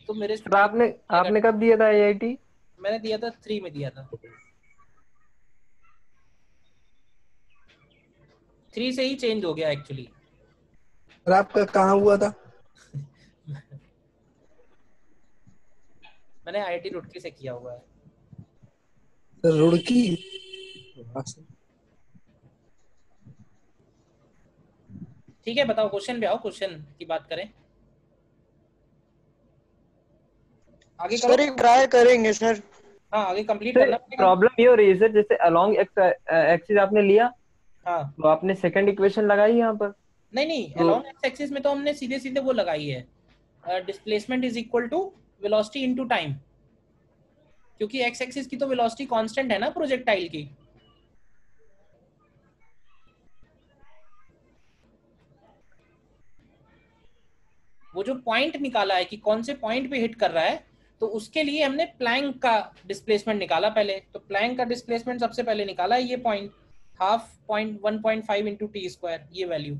तो मेरे सर आपने कब दिया था आईआईटी? मैंने दिया था 3 में दिया था, 3 से ही चेंज हो गया एक्चुअली। और आपका कहाँ हुआ था? मैंने आईआईटी रुड़की से किया हुआ है। सर रुड़की? ठीक है बताओ, क्वेश्चन पे आओ, क्वेश्चन की बात करें, आगे करो। सर एक ट्राई करेंगे सर। हाँ आगे कंप्लीट सर करना पड़ेगा। प्रॉब्लम ये हो रही है सर, जैसे अलोंग एक्सिस आपने लिया हाँ तो आपने सेकंड इक्वेशन लगाई यहाँ पर। नहीं तो अलोंग एक्स एक्सिस में तो हमने सीधे सीधे वो लगाई है, displacement is equal to velocity into time, क्योंकि एक्स एक्सिस की तो वेलोसिटी कांस्टेंट है ना प्रोजेक्टाइल की। वो जो पॉइंट निकाला है कि कौन से पॉइंट पे हिट कर रहा है, तो उसके लिए हमने प्लैंक का डिस्प्लेसमेंट निकाला पहले, तो प्लैंक का डिस्प्लेसमेंट सबसे पहले निकाला है ये point, half point 1.5 into t square, ये वैल्यू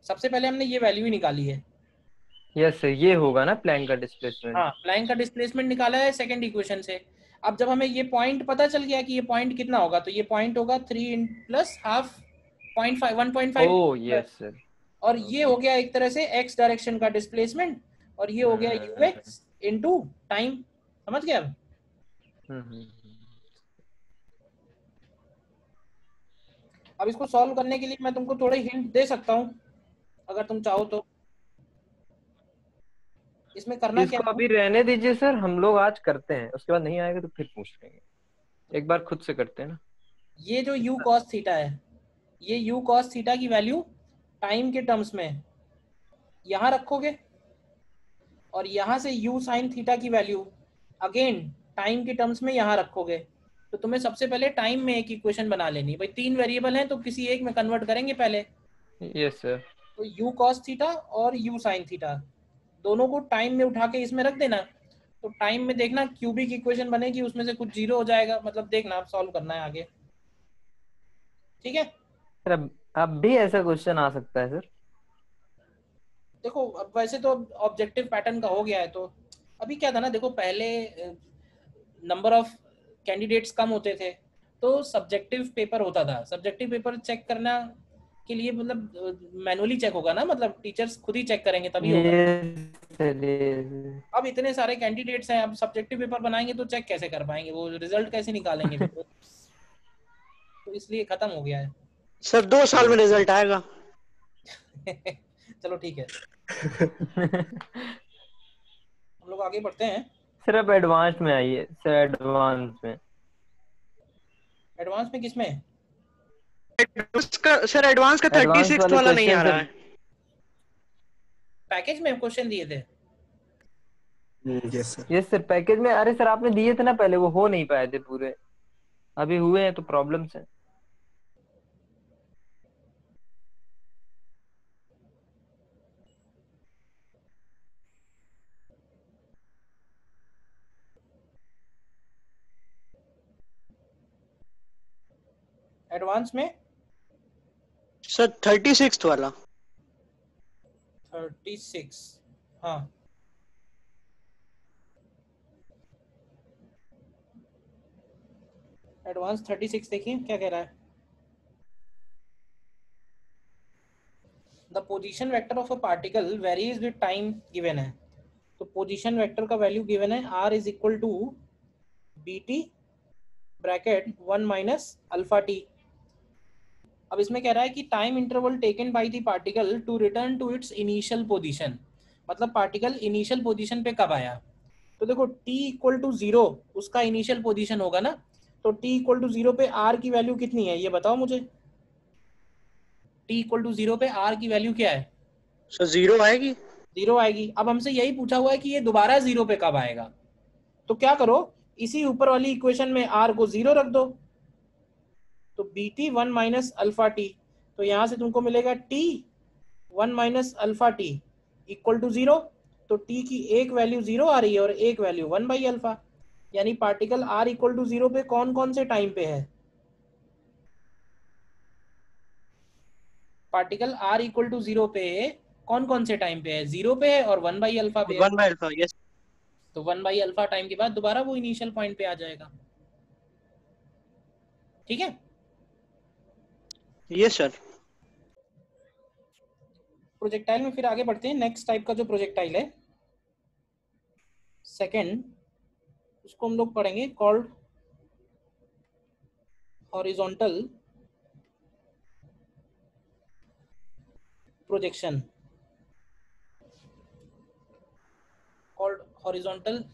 सबसे पहले हमने ये वैल्यू ही निकाली है। यस सर, ये होगा ना प्लैंक का डिस्प्लेसमेंट। हाँ प्लैंक का डिस्प्लेसमेंट निकाला है सेकंड इक्वेशन से। अब जब हमें ये पॉइंट पता चल गया कि ये पॉइंट कितना होगा, तो ये पॉइंट होगा 3 plus half 1.5 oh yes sir. और ये हो गया एक तरह से x डायरेक्शन का डिस्प्लेसमेंट, और ये हो गया ux इनटू टाइम। समझ गया? अब इसको सॉल्व करने के लिए मैं तुमको थोड़े हिंट दे सकता हूँ अगर तुम चाहो तो। इसमें करना क्या इसको है, अभी रहने दीजिए सर, हम लोग आज करते हैं, उसके बाद नहीं आएगा तो फिर पूछ लेंगे, एक बार खुद से करते हैं ना। ये जो u cos थीटा है, ये u cos थीटा की वैल्यू टाइम के टर्म्स में यहाँ रखोगे, और यहाँ से u sin थीटा की वैल्यू अगेन टाइम के टर्म्स में यहाँ रखोगे, तो तुम्हें सबसे पहले टाइम में एक इक्वेशन बना लेनी है। भाई 3 वेरिएबल हैं तो किसी एक में कन्वर्ट करेंगे पहले। Yes sir. तो u cos थीटा और u sin थीटा दोनों को टाइम में उठा के इसमें रख देना, तो टाइम में देखना क्यूबिक इक्वेशन बनेगी, उसमें से कुछ जीरो हो जाएगा, मतलब देखना आप सॉल्व करना है आगे। ठीक है सर अब भी ऐसा क्वेश्चन आ सकता है सर? देखो अब वैसे तो ऑब्जेक्टिव पैटर्न का हो गया है, तो अभी क्या था ना, देखो पहले नंबर ऑफ कैंडिडेट्स कम होते थे तो सब्जेक्टिव पेपर होता था। सब्जेक्टिव पेपर चेक करना के लिए मतलब मैनुअली चेक होगा ना, मतलब टीचर्स खुद ही चेक करेंगे तभी होगा। अब इतने सारे कैंडिडेट्स हैं, अब सब्जेक्टिव पेपर बनाएंगे तो चेक कैसे कर पाएंगे, वो रिजल्ट कैसे निकालेंगे फिर तो इसलिए खत्म हो गया है। सर 2 साल में रिजल्ट आएगा। चलो ठीक है, हम लोग आगे बढ़ते हैं। सिर्फ एडवांस में आइए सर, एडवांस में। एडवांस में किसमें? सर एडवांस का एडवांस 36 वाले वाला नहीं आ क्वेश्चन रहा सर, है। पैकेज में क्वेश्चन दिए थे। Yes sir. Yes sir package में। अरे सर आपने दिए थे ना पहले, वो हो नहीं पाए थे पूरे, अभी हुए हैं तो प्रॉब्लम्स है। एडवांस में सर 36 वाला। 36, हाँ एडवांस 36 देखिए क्या कह रहा है। The position vector of a particle varies with time given है। तो पोजीशन वेक्टर का वैल्यू गिवन है r is equal to bt bracket 1 minus alpha t. अब इसमें कह रहा है कि time interval taken by the particle to return to its initial position, मतलब पार्टिकल इनिशियल पोजीशन पे कब आया। तो देखो t इक्वल टू 0 उसका इनिशियल पोजीशन होगा ना, तो t इक्वल टू 0 पे r की वैल्यू कितनी है ये बताओ मुझे। t इक्वल टू 0 पे r की वैल्यू क्या है? सर 0 आएगी। 0 आएगी। अब हमसे यही पूछा हुआ है कि ये दोबारा 0 पे कब आएगा, तो क्या करो इसी ऊपर वाली इक्वेशन में r को 0 रख दो, तो bt 1 माइनस अल्फा टी, तो यहां से तुमको मिलेगा t 1 minus alpha t equal to 0। तो t की एक वैल्यू 0 आ रही है और एक वैल्यू 1 बाई अल्फा, यानी पार्टिकल r इक्वल टू 0 पे कौन कौन से टाइम पे है? पार्टिकल r इक्वल टू 0 पे कौन कौन से टाइम पे है? 0 पे है और 1 बाई अल्फा पे है। 1 बाय अल्फा, यस। तो 1 बाई अल्फा टाइम के बाद दोबारा वो इनिशियल पॉइंट पे आ जाएगा। ठीक है, यस सर। प्रोजेक्टाइल में फिर आगे बढ़ते हैं। नेक्स्ट टाइप का जो प्रोजेक्टाइल है सेकंड, उसको हम लोग पढ़ेंगे called horizontal projection, called horizontal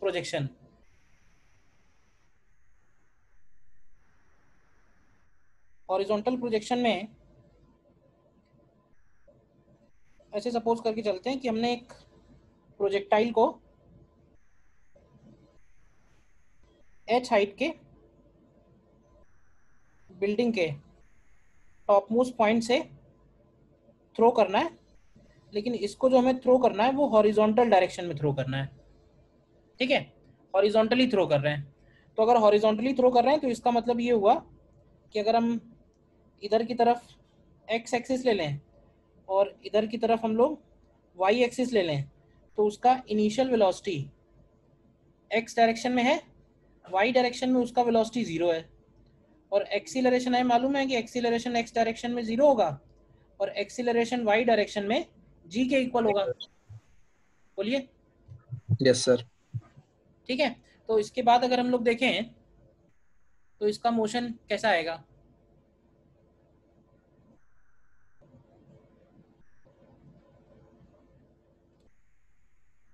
projection. Horizontal projection में ऐसे सपोज करके चलते हैं कि हमने एक प्रोजेक्टाइल को h हाइट के बिल्डिंग के टॉप मोस्ट पॉइंट से थ्रो करना है, लेकिन इसको जो हमें थ्रो करना है वो हॉरिजॉन्टल डायरेक्शन में थ्रो करना है। ठीक है, हॉरिजॉन्टली थ्रो कर रहे हैं। तो अगर हॉरिजॉन्टली थ्रो कर रहे हैं तो इसका मतलब ये हुआ कि अगर हम इधर की तरफ x एक्सिस ले लें और इधर की तरफ हम लोग y एक्सिस ले लें, तो उसका इनिशियल वेलोसिटी x डायरेक्शन में है, y डायरेक्शन में उसका वेलोसिटी 0 है, और एक्सीलरेशन है मालूम है कि एक्सीलरेशन x डायरेक्शन में 0 होगा और एक्सीलरेशन y डायरेक्शन में g के इक्वल होगा। बोलिए। Yes sir. ठीक है, तो इसके बाद अगर हम लोग देखें तो इसका मोशन कैसा आएगा?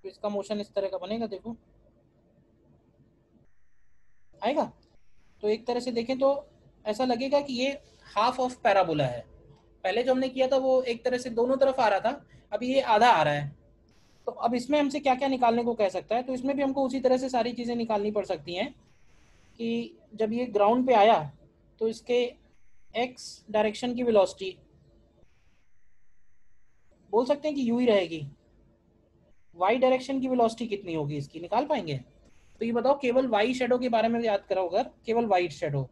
तो इसका मोशन इस तरह का बनेगा, देखो आएगा। तो एक तरह से देखें तो ऐसा लगेगा कि ये हाफ ऑफ पैराबोला है। पहले जो हमने किया था वो एक तरह से दोनों तरफ आ रहा था, अभी ये आधा आ रहा है। तो अब इसमें हमसे क्या क्या निकालने को कह सकता है, तो इसमें भी हमको उसी तरह से सारी चीज़ें निकालनी पड़ सकती हैं कि जब ये ग्राउंड पे आया तो इसके x डायरेक्शन की वेलोसिटी बोल सकते हैं कि u ही रहेगी, y डायरेक्शन की वेलोसिटी कितनी होगी इसकी निकाल पाएंगे? तो ये बताओ, केवल y शेडो के बारे में याद करो, अगर केवल वाइट शेडो,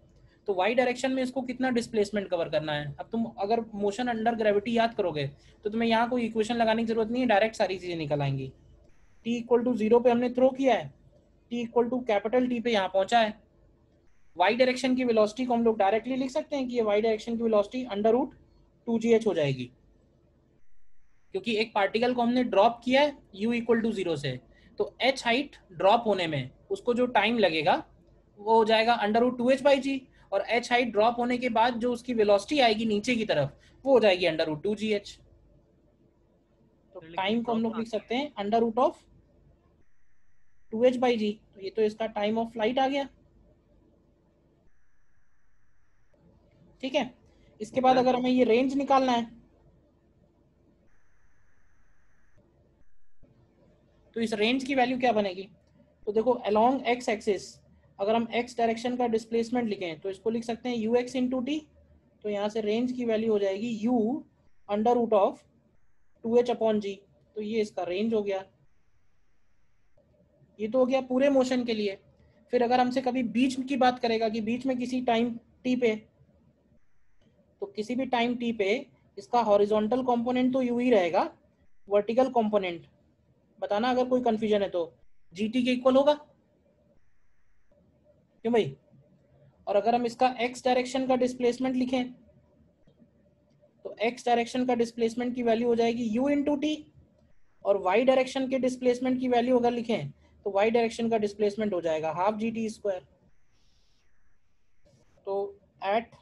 तो y डायरेक्शन में इसको कितना डिस्प्लेसमेंट कवर करना है। अब तुम अगर मोशन अंडर ग्रेविटी याद करोगे तो तुम्हें यहाँ कोई इक्वेशन लगाने की जरूरत नहीं है, डायरेक्ट सारी चीजें निकल आएंगी। t इक्वल टू 0 पे हमने थ्रो किया है t equal to capital T पे यहाँ पहुंचा है। y डायरेक्शन की वेलोसिटी को हम लोग डायरेक्टली लिख सकते हैं कि ये y डायरेक्शन की वेलोसिटी अंडर रूट 2gh हो जाएगी, क्योंकि एक पार्टिकल को हमने ड्रॉप किया है u इक्वल टू 0 से, तो h हाइट ड्रॉप होने में उसको जो टाइम लगेगा वो हो जाएगा अंडर रूट 2h बाई जी, और h हाइट ड्रॉप होने के बाद जो उसकी वेलोसिटी आएगी नीचे की तरफ वो हो जाएगी अंडर रूट 2gh। तो टाइम को हम लोग लिख सकते हैं under root of 2h by g. तो ये तो इसका टाइम ऑफ फ्लाइट आ गया। ठीक है, इसके बाद अगर हमें ये रेंज निकालना है तो इस रेंज की वैल्यू क्या बनेगी? तो देखो अलोंग एक्स एक्सिस अगर हम एक्स डायरेक्शन का डिस्प्लेसमेंट लिखें तो इसको लिख सकते हैं यू एक्स इंटू टी। तो यहाँ से रेंज की वैल्यू हो जाएगी u under root of 2h upon g. तो ये इसका रेंज हो गया। ये तो हो गया पूरे मोशन के लिए। फिर अगर हमसे कभी बीच की बात करेगा कि बीच में किसी टाइम टी पे, तो किसी भी टाइम टी पे इसका हॉरिजॉन्टल कंपोनेंट तो यू ही रहेगा, वर्टिकल कंपोनेंट बताना अगर कोई कंफ्यूजन है तो जीटी के इक्वल होगा, क्यों भाई? और अगर हम इसका एक्स डायरेक्शन का डिस्प्लेसमेंट लिखें तो एक्स डायरेक्शन का डिस्प्लेसमेंट की वैल्यू हो जाएगी यू इंटू टी, और वाई डायरेक्शन के डिस्प्लेसमेंट की वैल्यू अगर लिखें तो वाई डायरेक्शन का डिस्प्लेसमेंट हो जाएगा हाफ जी टी स्क्वायर। तो एट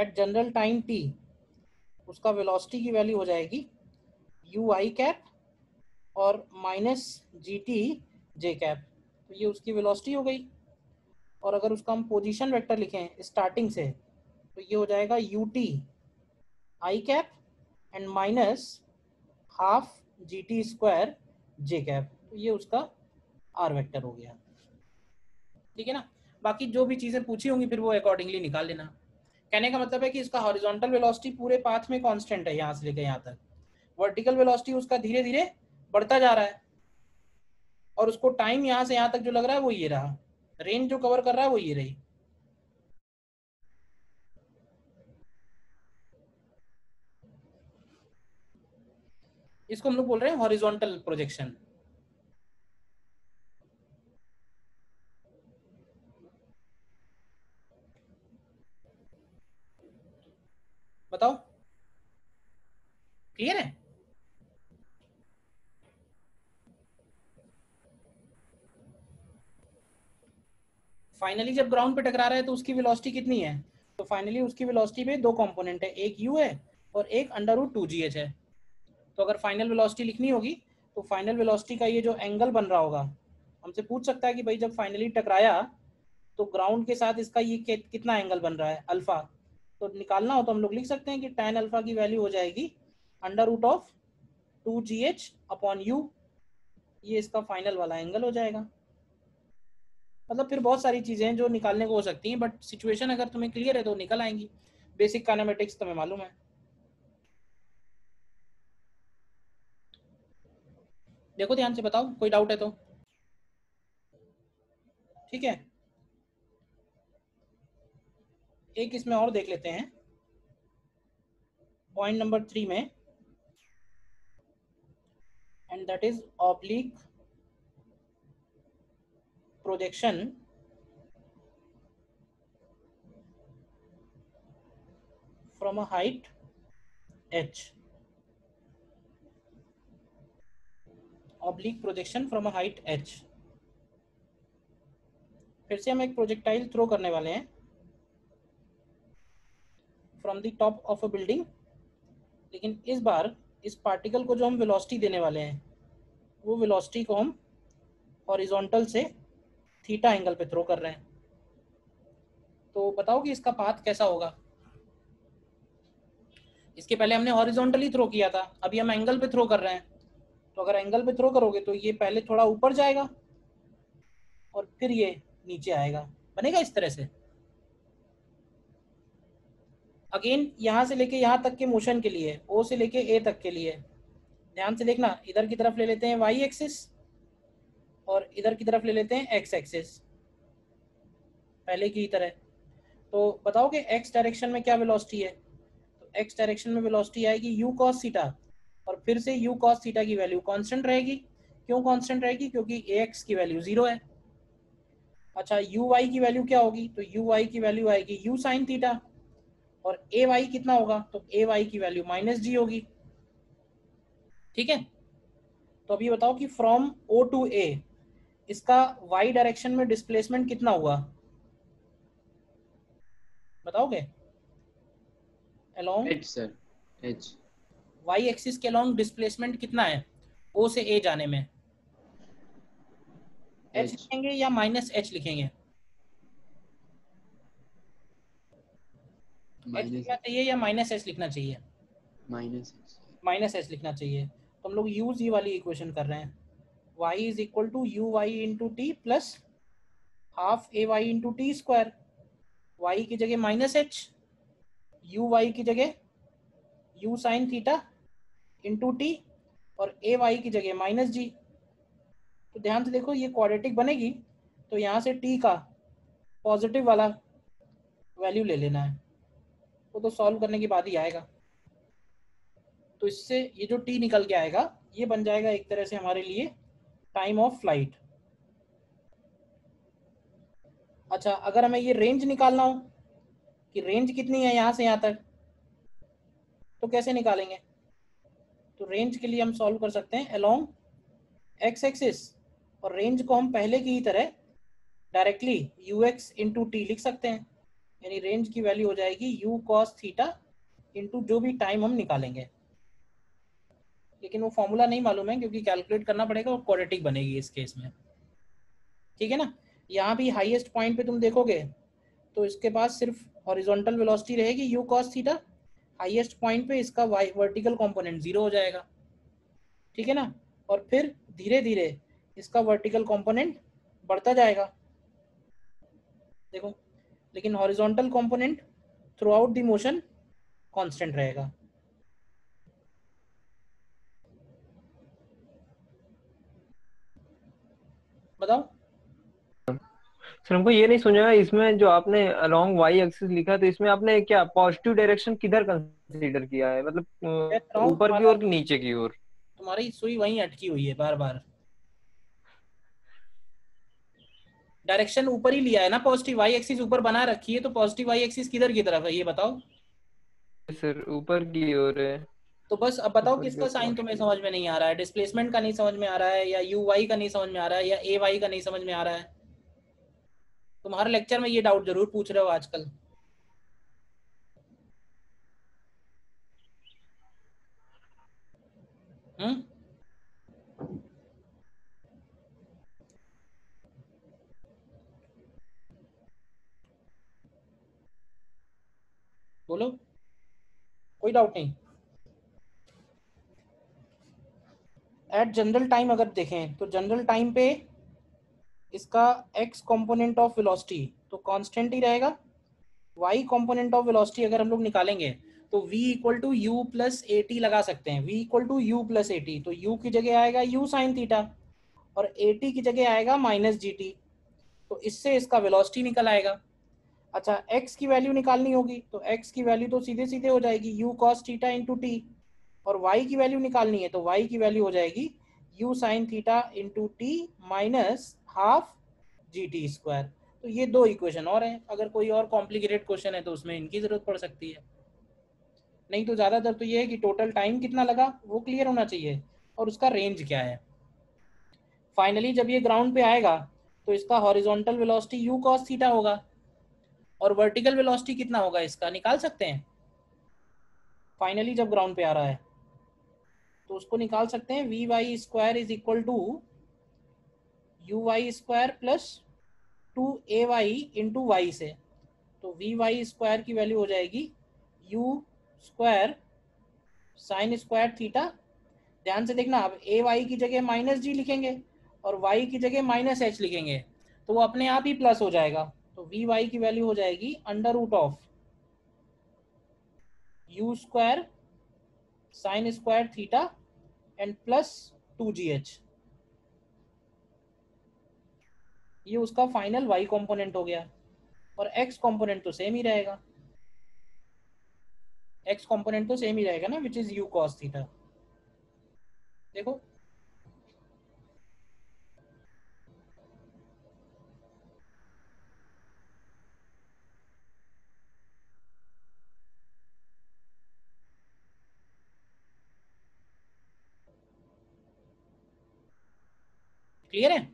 जनरल टाइम टी उसका वेलोसिटी की वैल्यू हो जाएगी यू आई कैप और माइनस जी टी जे कैप। तो ये उसकी वेलोसिटी हो गई। और अगर उसका हम पोजीशन वेक्टर लिखें स्टार्टिंग से तो ये हो जाएगा U T I cap and minus half G T square J cap. तो ये उसका आर वेक्टर हो गया। ठीक है ना, बाकी जो भी चीज़ें पूछी होंगी फिर वो अकॉर्डिंगली निकाल लेना। कहने का मतलब है कि इसका हॉरिजॉन्टल वेलोसिटी पूरे पाथ में कांस्टेंट है यहाँ से लेकर यहाँ तक, वर्टिकल वेलोसिटी उसका धीरे धीरे बढ़ता जा रहा है, और उसको टाइम यहाँ से यहाँ तक जो लग रहा है वो ये रहा, रेंज जो कवर कर रहा है वो ये रही। इसको हम लोग बोल रहे हैं हॉरिजॉन्टल प्रोजेक्शन। बताओ क्लियर है? फाइनली जब ग्राउंड पे टकरा रहा है तो उसकी वेलोसिटी कितनी है? तो फाइनली उसकी वेलोसिटी में दो कंपोनेंट है, एक u है और एक अंडर रूट 2gh है। तो अगर फाइनल वेलोसिटी लिखनी होगी तो फाइनल वेलोसिटी का ये जो एंगल बन रहा होगा, हमसे पूछ सकता है कि भाई जब फाइनली टकराया तो ग्राउंड के साथ इसका ये कितना एंगल बन रहा है अल्फा। तो निकालना हो तो हम लोग लिख सकते हैं कि tan अल्फा की वैल्यू हो जाएगी under root of 2gh upon u. ये इसका फाइनल वाला एंगल हो जाएगा। मतलब फिर बहुत सारी चीजें हैं जो निकालने को हो सकती हैं, बट सिचुएशन अगर तुम्हें क्लियर है तो निकल आएंगी। बेसिक काइनेमेटिक्स तुम्हें मालूम है। देखो ध्यान से बताओ, कोई डाउट है तो। ठीक है, एक इसमें और देख लेते हैं पॉइंट नंबर 3 में, and that is oblique projection from a height h, oblique projection from a height h। फिर से हम एक प्रोजेक्टाइल थ्रो करने वाले हैं from the top of a building, लेकिन इस बार इस पार्टिकल को जो हम वेलोसिटी देने वाले हैं वो वेलोसिटी को हम हॉरिजॉन्टल से थीटा एंगल पे थ्रो कर रहे हैं। तो बताओ कि इसका पाथ कैसा होगा। इसके पहले हमने हॉरिजॉन्टली थ्रो किया था, अभी हम एंगल पे थ्रो कर रहे हैं। तो अगर एंगल पे थ्रो करोगे तो ये पहले थोड़ा ऊपर जाएगा और फिर ये नीचे आएगा, बनेगा इस तरह से। अगेन यहाँ से लेके यहाँ तक के मोशन के लिए, ओ से लेके ए तक के लिए ध्यान से देखना, इधर की तरफ ले लेते हैं वाई एक्सिस और इधर की तरफ ले लेते हैं एक्स एक्सिस पहले की तरह। तो बताओ कि एक्स डायरेक्शन में क्या वेलोसिटी है। तो एक्स डायरेक्शन में वेलोसिटी आएगी u cos थीटा, और फिर से u cos थीटा की वैल्यू कांस्टेंट रहेगी। क्यों कांस्टेंट रहेगी? क्योंकि ax की वैल्यू 0 है। अच्छा uy की वैल्यू क्या होगी? तो uy की वैल्यू आएगी u sin थीटा, और ay कितना होगा? तो ay की वैल्यू -g होगी। ठीक है, तो अभी बताओ कि फ्रॉम O टू A इसका y डायरेक्शन में डिस्प्लेसमेंट कितना हुआ? बताओगे? Along H sir, H y axis के अलोंग डिस्प्लेसमेंट कितना है O से A जाने में? h H लिखेंगे या -h लिखेंगे? h माइनस लिखना चाहिए या -h लिखना चाहिए? माइनस -h लिखना चाहिए। तो हम लोग यूज ये वाली इक्वेशन कर रहे हैं, y is equal to u y into t plus half a y into t square. y की जगह -h, यू वाई की जगह u sine theta into t, और ए वाई की जगह -g। तो ध्यान से देखो ये क्वाड्रेटिक बनेगी, तो यहाँ से t का पॉजिटिव वाला वैल्यू ले लेना है, वो तो सॉल्व करने के बाद ही आएगा। तो इससे ये जो t निकल के आएगा ये बन जाएगा एक तरह से हमारे लिए टाइम ऑफ फ्लाइट। अच्छा अगर हमें ये रेंज निकालना हो कि रेंज कितनी है यहाँ से यहाँ तक, तो कैसे निकालेंगे? तो रेंज के लिए हम सॉल्व कर सकते हैं अलोंग x एक्सिस, और रेंज को हम पहले की ही तरह डायरेक्टली ux इंटू टी लिख सकते हैं, यानी रेंज की वैल्यू हो जाएगी u cos थीटा इंटू जो भी टाइम हम निकालेंगे। लेकिन वो फॉर्मूला नहीं मालूम है क्योंकि कैलकुलेट करना पड़ेगा और क्वाड्रेटिक बनेगी इस केस में। ठीक है ना, यहाँ भी हाईएस्ट पॉइंट पे तुम देखोगे तो इसके पास सिर्फ हॉरिजॉन्टल वेलोसिटी रहेगी u cos theta, highest point पे इसका y वर्टिकल कंपोनेंट 0 हो जाएगा। ठीक है ना, और फिर धीरे धीरे इसका वर्टिकल कंपोनेंट बढ़ता जाएगा। देखो, लेकिन horizontal component through out the motion constant रहेगा। बताओ। सर हमको ये नहीं समझा, इसमें जो आपने अलोंग वाई एक्सिस लिखा तो इसमें आपने क्या पॉजिटिव डायरेक्शन किधर कंसीडर किया है, मतलब ऊपर की ओर कि नीचे की ओर? तुम्हारी सुई वहीं अटकी हुई है बार बार, डायरेक्शन ऊपर ही लिया है ना, पॉजिटिव वाई एक्सिस ऊपर बना रखी है, तो पॉजिटिव वाई एक्सिस किधर की तरफ है ये बताओ? सर ऊपर की ओर है। तो बस अब बताओ ऊपर की किसका ओर साइन तुम्हें positive। समझ में नहीं आ रहा है? डिस्प्लेसमेंट का नहीं समझ में आ रहा है, या यू वाई का नहीं समझ में आ रहा है, या ए वाई का नहीं समझ में आ रहा है? तुम्हारे लेक्चर में ये डाउट जरूर पूछ रहे हो आजकल। बोलो, कोई डाउट नहीं? एट जनरल टाइम अगर देखें तो जनरल टाइम पे इसका x कंपोनेंट ऑफ वेलोसिटी तो कांस्टेंट ही रहेगा। y कंपोनेंट ऑफ वेलोसिटी अगर हम लोग निकालेंगे तो v equal to u plus a t लगा सकते हैं। v equal to u plus a t, तो u की जगह आएगा u साइन थीटा और ए टी की जगह आएगा माइनस जी टी, तो इससे इसका वेलोसिटी निकल आएगा। अच्छा x की वैल्यू निकालनी होगी तो x की वैल्यू तो सीधे सीधे हो जाएगी u cos theta into t, और y की वैल्यू निकालनी है तो y की वैल्यू हो जाएगी u sine theta into T minus half G T square. तो ये दो इक्वेशन और हैं, अगर कोई और कॉम्प्लिकेटेड क्वेश्चन है तो उसमें इनकी जरूरत पड़ सकती है, नहीं तो ज़्यादातर तो ये है कि टोटल टाइम कितना लगा वो क्लियर होना चाहिए और उसका रेंज क्या है। फाइनली जब ये ग्राउंड पे आएगा तो इसका horizontal velocity u cos theta होगा, और वर्टिकल वेलोसिटी कितना होगा इसका निकाल सकते हैं। फाइनली जब ग्राउंड पे आ रहा है तो उसको निकाल सकते हैं, v y square is equal to u y square plus 2ay into y से, तो वी वाई स्क्वायर की वैल्यू हो जाएगी u square sine square theta. ध्यान से देखना, अब ए वाई की जगह माइनस जी लिखेंगे और y की जगह माइनस एच लिखेंगे तो वो अपने आप ही प्लस हो जाएगा, तो वी वाई की वैल्यू हो जाएगी under root of u square sine square theta and plus 2gh। ये उसका फाइनल y कंपोनेंट हो गया, और x कंपोनेंट तो सेम ही रहेगा, x कंपोनेंट तो सेम ही रहेगा ना, which is u cos theta. देखो क्लियर है?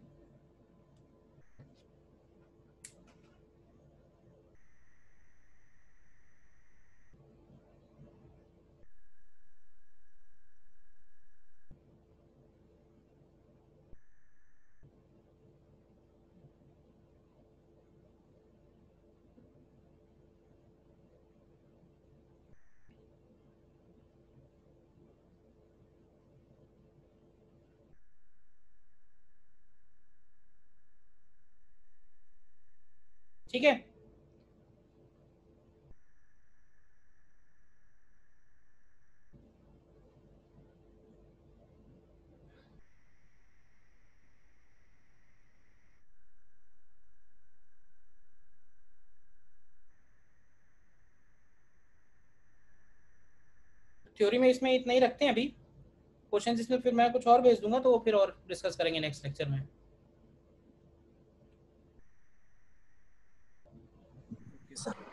ठीक है, थ्योरी में इसमें इतना ही रखते हैं अभी। क्वेश्चन इसमें फिर मैं कुछ और भेज दूंगा तो फिर और डिस्कस करेंगे नेक्स्ट लेक्चर में। सर